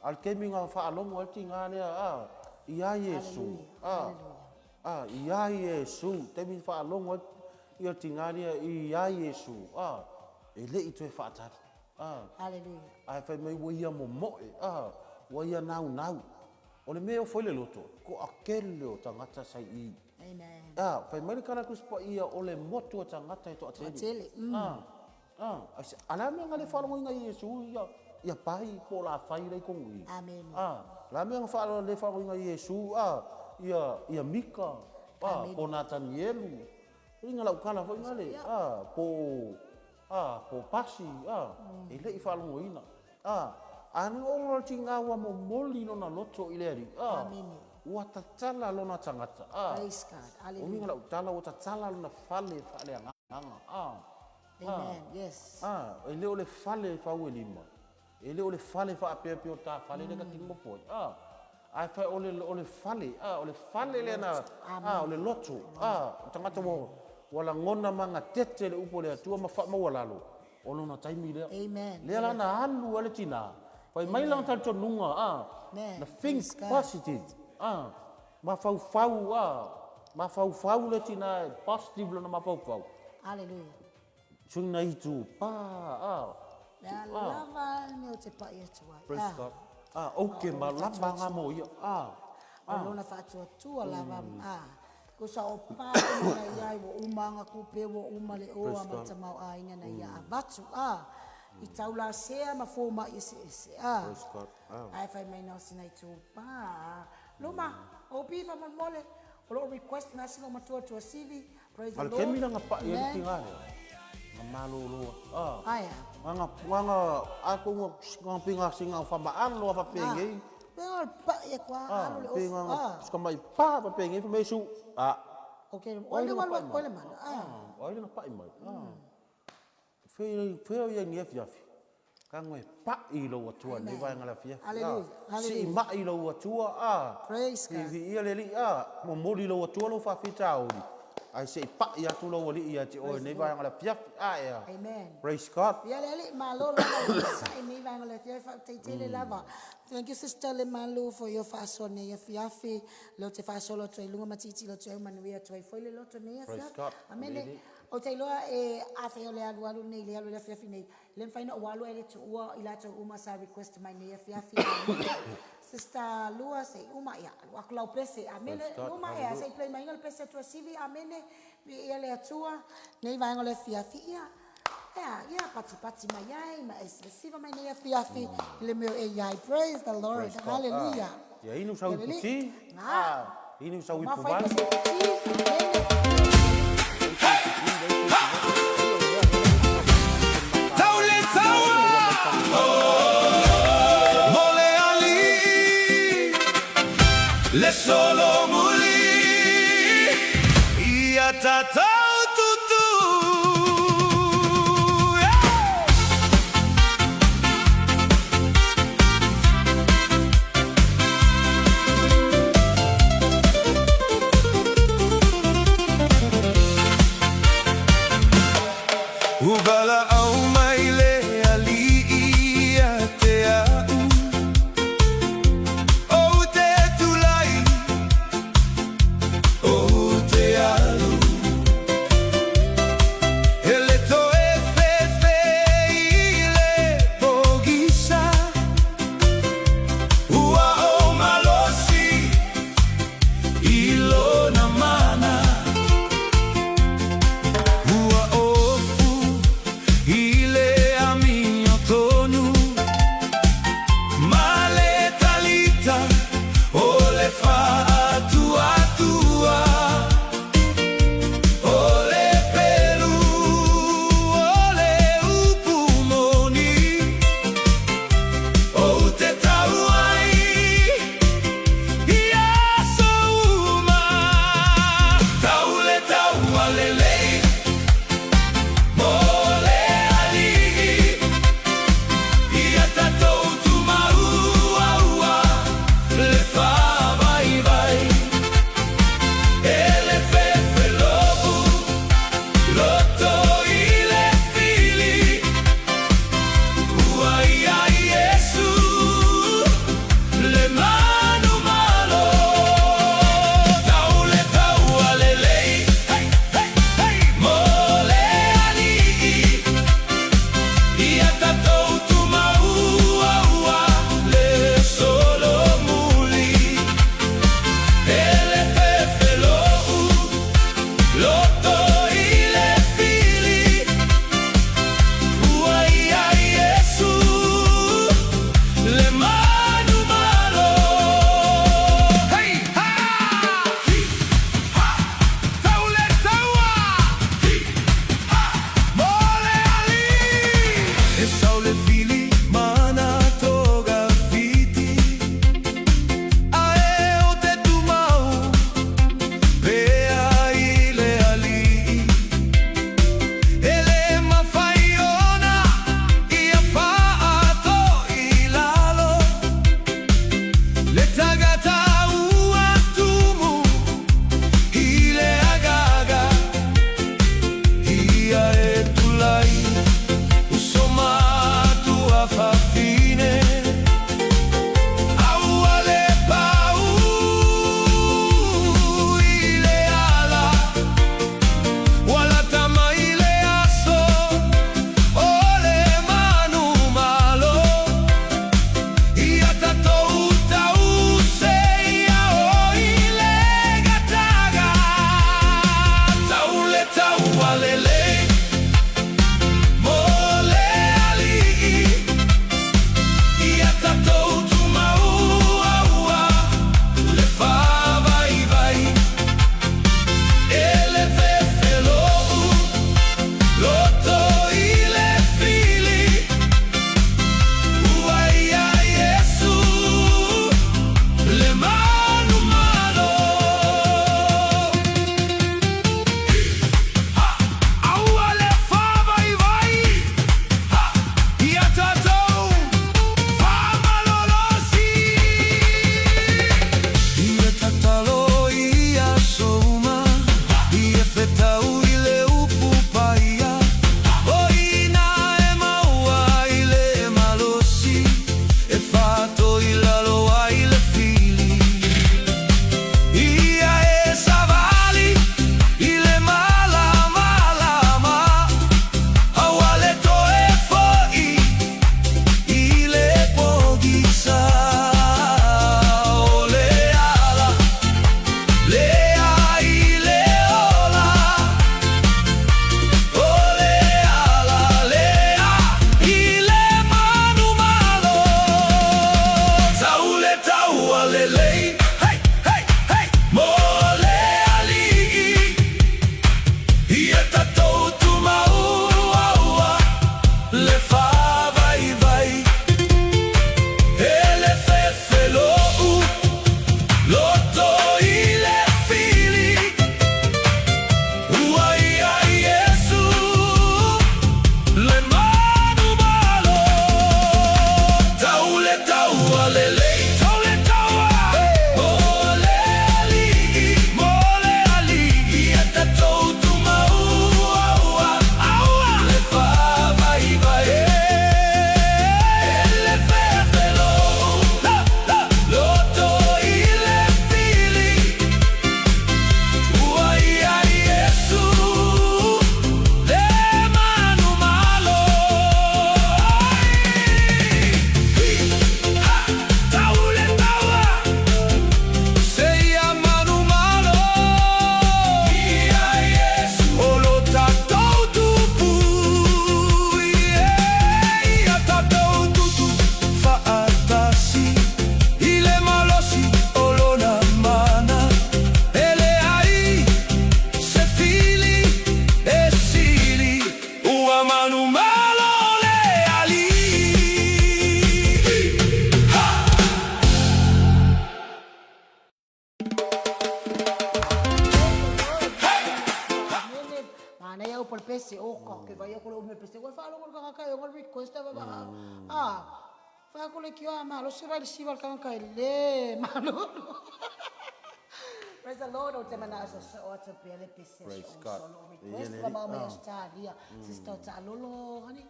al keminga fa alongo al tinga le ia Yesu ia Yesu te mi fa longo ia tingaria ia Yesu e le i te fa tari hallelujah ai fa mai wo ia mo wo ia nau o le meo foi le loto ko akele o tangata sai i amen fa mai kana ku spa ia o le motu o tangata to atele ala me ngale fa longo ngai Yesu ia pai po la fai le kongi amen la me nga fa le fa longo ngai Yesu ia mika po Natanielu inga la ukala foi ngale po pasi e le i fa longo ina anu o tinga wa mo moli no na loto ile ri amen wa tatala lona tangata praise God o hallelujah minga la utala o tatala lona fale anga amen yes ele o le fale fa u lima Ele ole fale fa apepe o ta fale le ka tingo po. Ai fa ole fale, ole fale le na, ole lotu, tangata wo wala ngona manga tete le upo le atua ma fa ma wala lo. Ono na taimi le. Amen. Le ala na alu ale tina. Pai mai lang tan tonunga, na think positive, ma fau le tina positive lo na ma fau. Hallelujah. Swing na itu, Lava me o te pa ia tua. Praise God. Okay, ma lava nga mo ia. Lona fa tua lava. Ko sa o pa na ia wo umanga ku pe wo umale o ama tamau a ina na ia batu. I taula sea ma fo ma ise. Praise God. Ai fai mai na sinai tu pa. Luma, o pi fa mon mole. O lo request na sino ma tua CV. Praise the Al Lord. kemi nga pa ia tingare. Malolo. Aya. Nga ako nga pinga singa fa maan lo pa penge. Pero pa ia kwa alo le Pinga ska mai pa penge fa mesu. Okay, ole man. Ole na pa mai. Feo ia ni fiafi. Ka ngoi pa i lo atua ni vai ngala fiafi. Si ma i lo atua Praise God. Vi ia le li mo mori lo atua lo fa fitao. I say pa ia tu lo li ia ti o nei vai ngala fiafi ia. Amen. Praise God. Ia le malo la sai nei vai ngala fiafi te lava. Thank you, Sister Lemalu, for your fast on your fiafi. Lo te fast solo to ilunga matiti lo te manuia to foi le loto nei fiafi. Amen. O te loa a feo le alu nei le alu le fiafi nei. Le faina o alu ele tu ua ila tu uma sa request mai nei fiafi. Sister Lua say uma ia wa klau pese amen uma ia say play mai ngol pese tu CV amen ele atua nei vai ngol fiafi ia. Yeah, pati mai ai, mas receiva mai nei fiafi le meu ai. Praise the Lord. Hallelujah. Ya inu sa uputi. Inu sa Ma upuvan. Le solo muli ia tatau tuutuu. Uvala au mai le ali ia te au. Ile soka ke vai ko me pese ko fa lo ko ka yo request ba fa ko le kio ma lo se va si va ka le ma lo Praise the Lord, o te mana so o te pele pese Praise God. solo request ba ma me sta dia sister ta lolo hani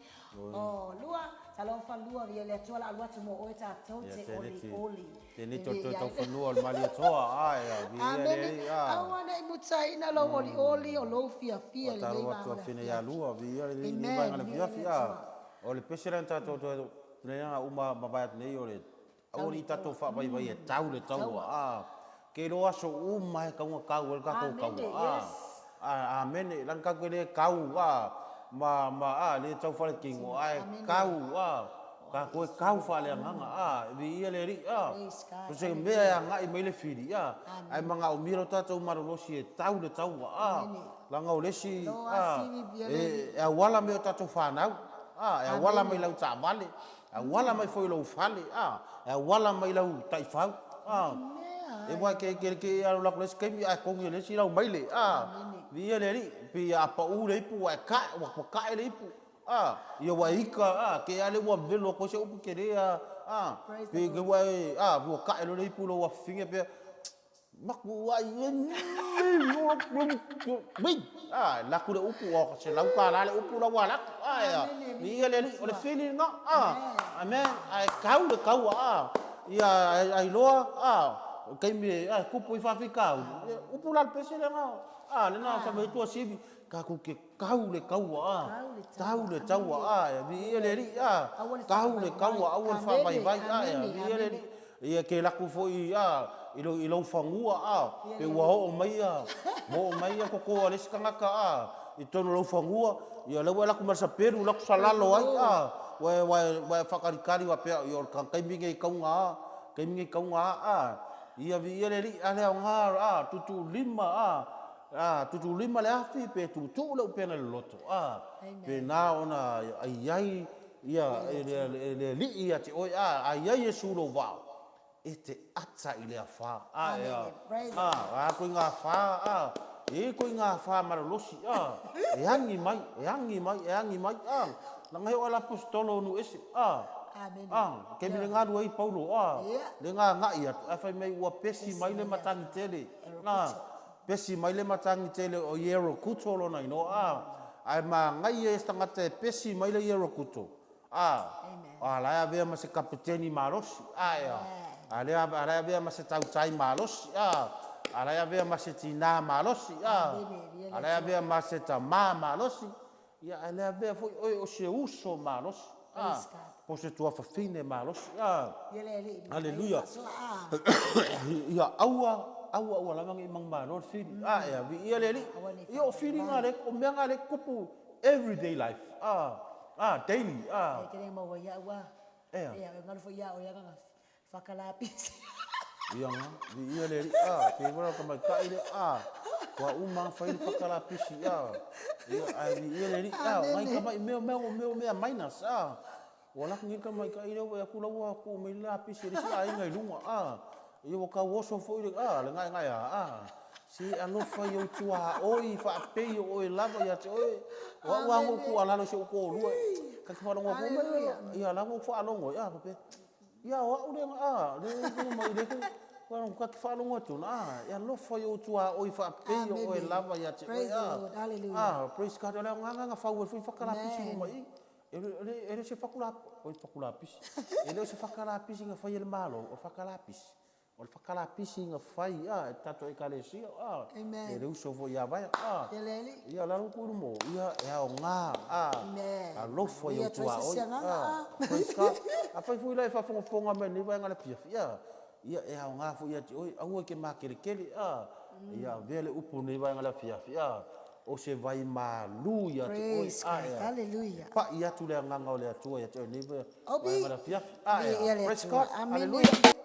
lua ta lo fa lua vi le tola alwa te mo o ta te oli Tēnei tō whanua o mali atoa, Amen. Awana i mutaina lo oli o lo fia le Taro atu a whine ia lua, via le vai ngana fiafia. O le pesera tato to tēnei uma mawai atu nei o le aori tato wha vai e tau le tau ke roa so uma e kaunga kau el kako kau. Amen. Lang kako le kau le tau whare kingo ai kau ka koe kau whale anganga vi ia le ri ko se mea nga i mai le whiri ai manga o miro tatou marolosi e tau le tau langa o lesi e wala me o tatou whanau e wala mai lau ta vale e wala mai foi lau whale e wala mai lau taifau e wai ke alo lako lesi kemi ai kongi lesi lau mai le vi ia le ri pi apa u le ipu ai ka e le ipu ia wa ika ke ale wa velo ko se upu kerea pe ke wa bu ka elo le pulo wa finge pe mak wa mi la ku le upu o se la ka la le upu la wa la ni ele le fini no amen ai kau ia ai loa kai me kupu i fa fika upu la pese le no le na sa me tu sivi ka ku ke kau le tau le tau vi ele ri kau le awal fa vai vi ele ri ia ke la ku foi i lo fangua pe wa o mai ko ko le skanga ka i tono lo fangua ia le la ku marsa peru la ku salalo ai wa fakarikari wa pe yo kan kai minge kaunga ia vi ele ri ale nga tutu lima le afi pe tuutuu le upena le loto pe na ona ai ia le li ia te oi ai Yesu lo va e te ata i le afa ko nga fa ko nga fa marolosi e angi mai na ngai ala apostolo nu ese ke mi nga duai Paulo le nga ia fa mai ua pesi mai le matangi tele pesi mai le matangi tele o yero kuto lona ino ai ma ngai e stangate pesi mai le yero kuto la ave ma se kapiteni maros ala ave ma se tautai maros ala ave ma se tina maros ala ave ma se tama maros ia ala ave foi o se uso maros po se tua fa fine maros aleluia ia aua la mangi mang manor fili ya vi ia le io fili ngale o menga le kupu everyday life daily ke mo wa ya ngal fo ya o ya nga fakalapis ia nga vi ia le pe mo ka mai ka ile wa uma fa ile fakalapis ia vi ia le ngai ka mai me minus wala ngin ka mai ka ile wa ku la wa ku me lapis ile si ai ngai lunga io ka woso foi le ngai si alo fa yo tua oi fa pe yo lava ya te oi wa ngo ku ala lo se ko lu ka fa ngo ko ia la ngo fa lo ngo pe ia wa u le mai le wa ngo ka fa lo ngo tu ia lo fa yo tua oi fa pe yo lava ya te oi praise God ala nga fa wo fa kala pisi mai ele se fakula pisi ele se fakala pisi nga fa ele malo o fakala pisi o le fakalapisi nga fai tato e kalesia e le uso vo ia vai ia la kuru mo ia o nga lofo ia tua oi a fai fui lai fa fonga me ni vai nga le pia ia o nga fu ia oi au ke makerekele ia vele upu ni vai nga le pia o se vai malu ia te oi hallelujah pa ia tu le nga o le atua ia te ni vai nga le pia praise God hallelujah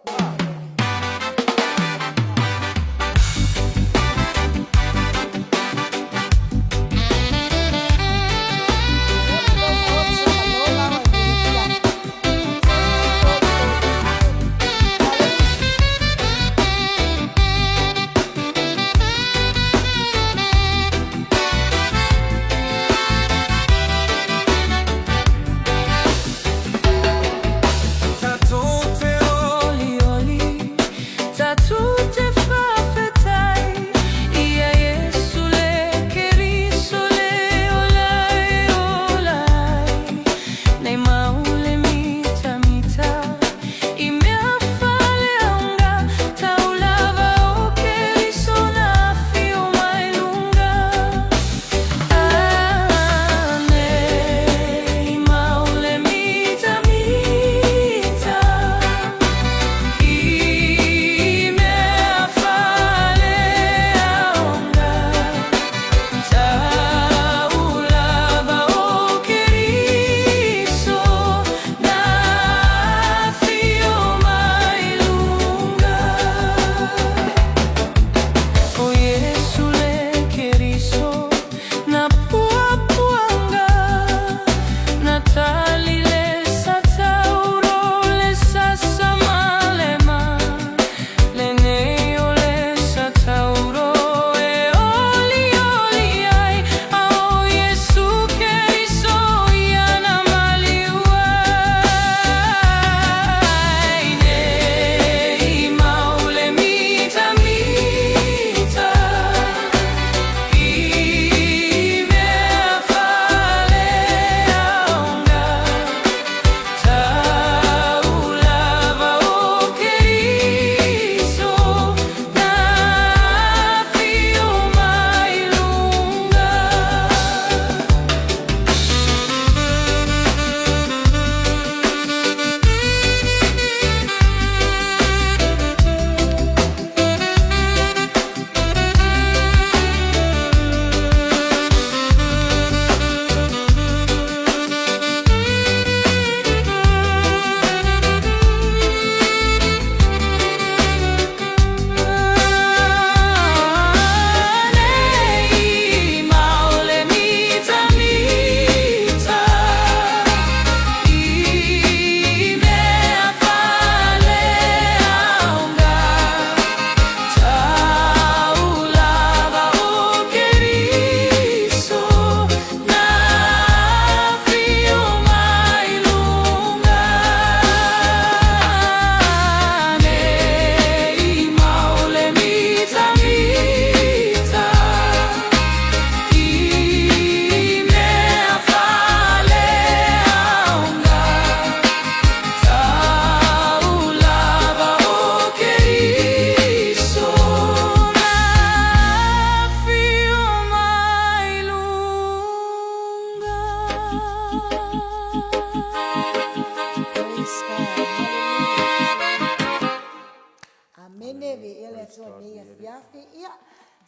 fiafi ia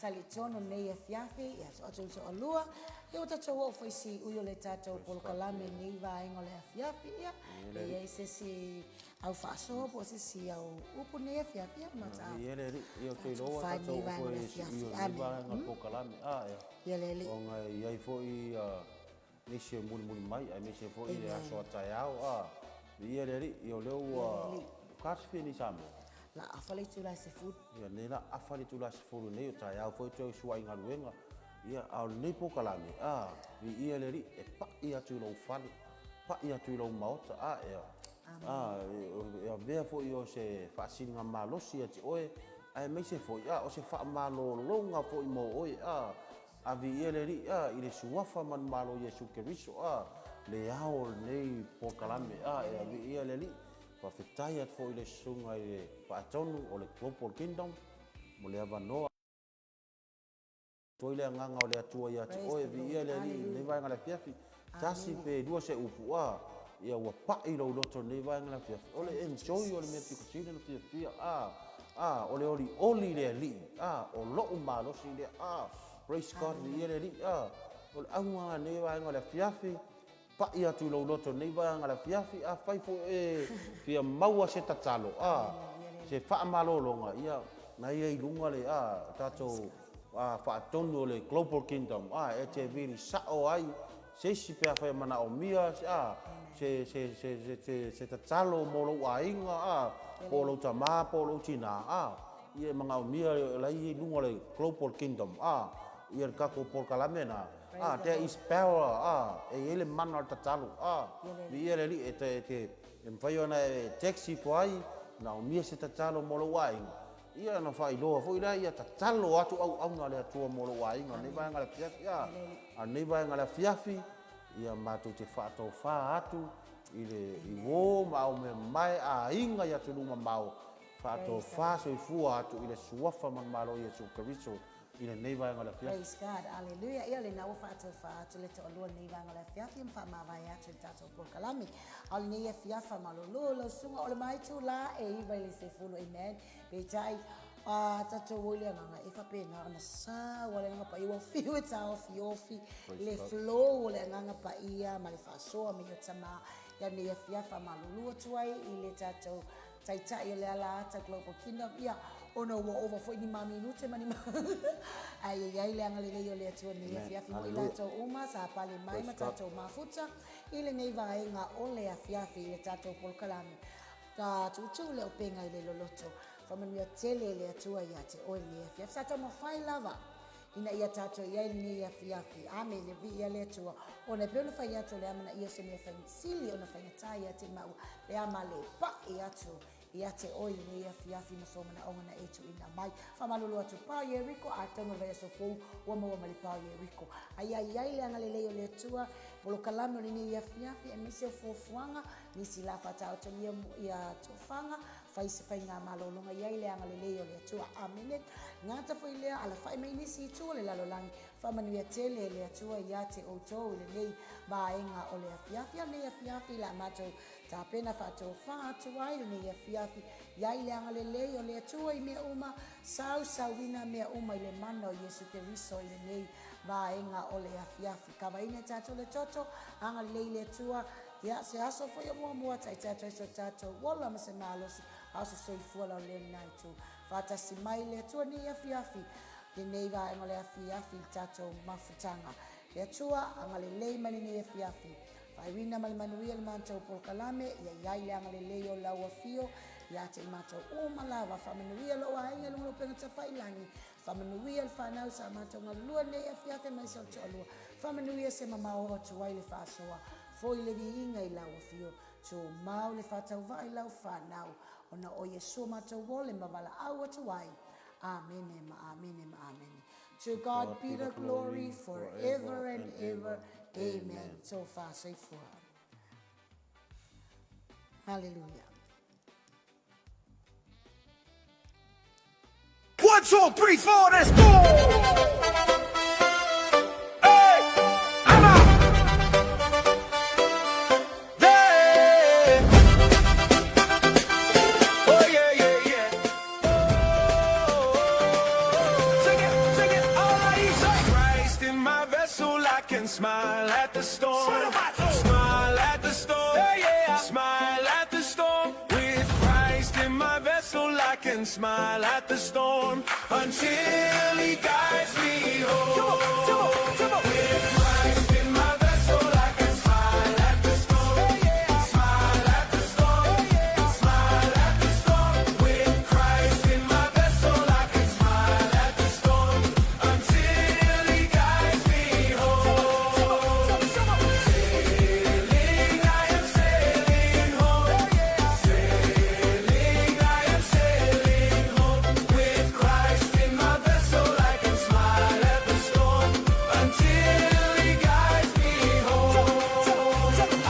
tali tono nei e fiafi ia so alua e o tatou o foi si uyo le tatou polokalame nei vaenga le fiafi ia e ai se si au faso po se si au upu nei e fiafi ia mata Io te lo tatou foi io va nga pokalame ia le o nga ia foi ni se muli mai ai me se foi le aso tai au ia le io leo kasfi ni same la afale tu la se food ia nela afali tu la se fulu nei tai au foi tu suai nga luenga ia au nei pokalame ia le e pa ia tu lo fali pa ia tu lo maota ia vea foi o se fasinga malosi ati oe ai me se foi o se fa malo longa foi mo oe avi ia le ri i le suafa man malo Yesu Keriso le ao nei pokalame avi ia le ri fa fetai at foi le sunga i le paatonu o le global kingdom mo le avanoa toi le nganga o le atua ia te oe vi ia le ri le vai ngala fiafi tasi pe dua se upu ia ua pa'i Loloto nei vai ngala fiafi o le enjoy o le mea pikasina na fiafia o le oli le li o lo'u malosi le praise God vi ia le li o le aunga nei vai ngala fiafi pa'i atu Loloto nei vai ngala fiafi fai fo fia maua se tatalo se fa'a malolonga ia na ia i lunga le tatou whaatonu o le global kingdom e te viri sa'o ai se si pea whai mana o mia se tatalo mo lo ainga po lo tama po lo tina ia mga o mia lai i lunga le global kingdom ia kako polkalame na there is power e ele mana o tatalo vi ia le li e te mwhai ona taxi po ai na o mia se tatalo mo lo ainga ia na fai loa foi la ia tatalo atu au na le atua mo lo ainga nei vai ngala fiafi nei vai ngala fiafi ia matu te whātou whā atu i wo ma o me mai inga ia tunu mau whātou whā so i fua atu i le suafa man malo Yesu Keriso i le nei vai ngala fiafi. Praise God, hallelujah. Ia le na o whātou whā atu le te olua nei vai ngala fiafi mpa mawai atu i tātou pokalami. Al nei e fiafa malolo sunga o le mai tu la e iwa le se fulu, amen. Peitai tatou wole nganga e whapena ana sa wale nganga pa iwa fiu e tau fiofi le flow wale nganga pa ia ma le whasoa me o tama ia nei e fiafa malolo tuai i le tatou taitai o le ala ata global kingdom ia ono wa over foi ni mami nute mani ai le anga le o le atua nei e fiafi mo i latou uma sa pale mai ma tatou mafuta i le nei vaenga o le a fiafi i le tatou polkalami ta tuutuu le Upega i le Loloto whamanuia tele le atua ia te oe nei e fiafi sa tau mawhai lava ina ia tatou ia nei e fiafi ame le vi ia le atua o na peo na whai atu le amana ia se mea whai sili o na whai ngatai ia te mau le ama le pa i atu ia te oe nei e fiafi na somana ongana e tu ina mai whamalulu atu pao ia riko a tonga vea so fou wama li pao ia riko ai le anga le leo le atua polo kalame o le nei e fiafi e misi o fuafuanga nisi la whatao tonia ia tofanga fai se fai ngā malolonga iai le anga le leo le atua amene ngata fai lea ala fai mai nisi itua le lalolangi whamanuia tele le atua ia te outou le nei vaenga o le afiafi a nei afiafi la matou ta pena whatou whaatu ai le nei afiafi iai le anga le leo le atua i mea uma sauwina mea uma i le mana o Yesu Keriso i le nei vaenga o le afiafi kawaina tatou le toto anga le lei le atua ia se aso foi o mua tai tatou so tatou wala ma se malosi aso sei fuala o le nai tu fata si mai le atua ni afiafi le nei vaenga le afiafi tatou mafutanga le atua anga le lei mani ni afiafi Irina Malmanuia le mantou polkalame ia iai le anga le leo laua fio ia te matou umalawa whamanuia lo ainga lungo penga ta whailangi whamanuia le whanau sa matou ngalua nei a fiate mai sa to alua whamanuia se mamao o tuai le whasoa foi le viinga i laua fio to mau le whatau vai lau whanau ona o Yesu matou wole mavala au o tuai amen amen amen. To God be the glory forever and ever. Amen. So far, so forth. Hallelujah. 1, 2, 3, 4, let's go! Hey, I'm out. Yeah. Oh yeah, yeah, yeah. Oh, can smile at the storm until He guides me home. With Christ in my vessel, I can smile at the storm. Smile at the storm. Smile at the storm. With Christ in my vessel, I can smile at the storm until He guides me home. Sailing, I am sailing home. Sailing, I am sailing home. With Christ in my vessel, I can smile at the storm until He guides me home.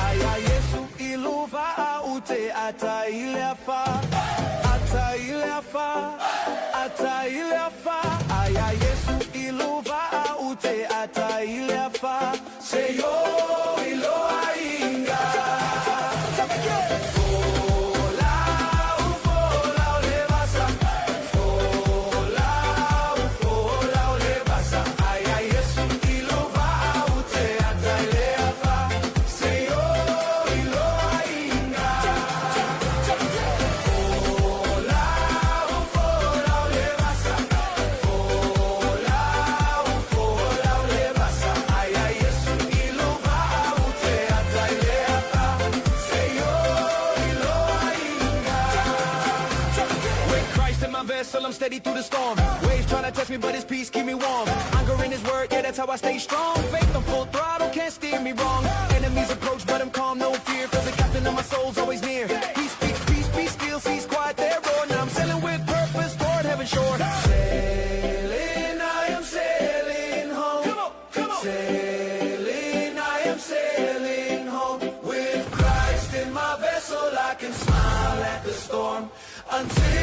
Aya Yesu iluva aute atailefa, atailefa, atailefa. Aya Yesu iluva aute atailefa. Seyo iloa inga. Folau, folau levasa. Folau, folau levasa. Aya Yesu iluva aute atailefa. Seyo iloa inga. Folau, folau levasa. Folau, folau levasa. Aya Yesu iluva aute atailefa. Seyo iloa inga. With Christ in my vessel, I'm steady through the storm. Waves trying to test me, but His peace keep me warm. Anchor in His word, yeah, that's how I stay strong. Faith on full throttle, can't steer me wrong. Enemies approach, but I'm calm, no fear. Cause the captain of my soul's always near. He speaks peace, be still, sees quiet there, roar. Now I'm sailing with purpose toward heaven's shore. Sailing, I am sailing home. Come on. Sailing, I am sailing home. With Christ in my vessel, I can smile at the storm until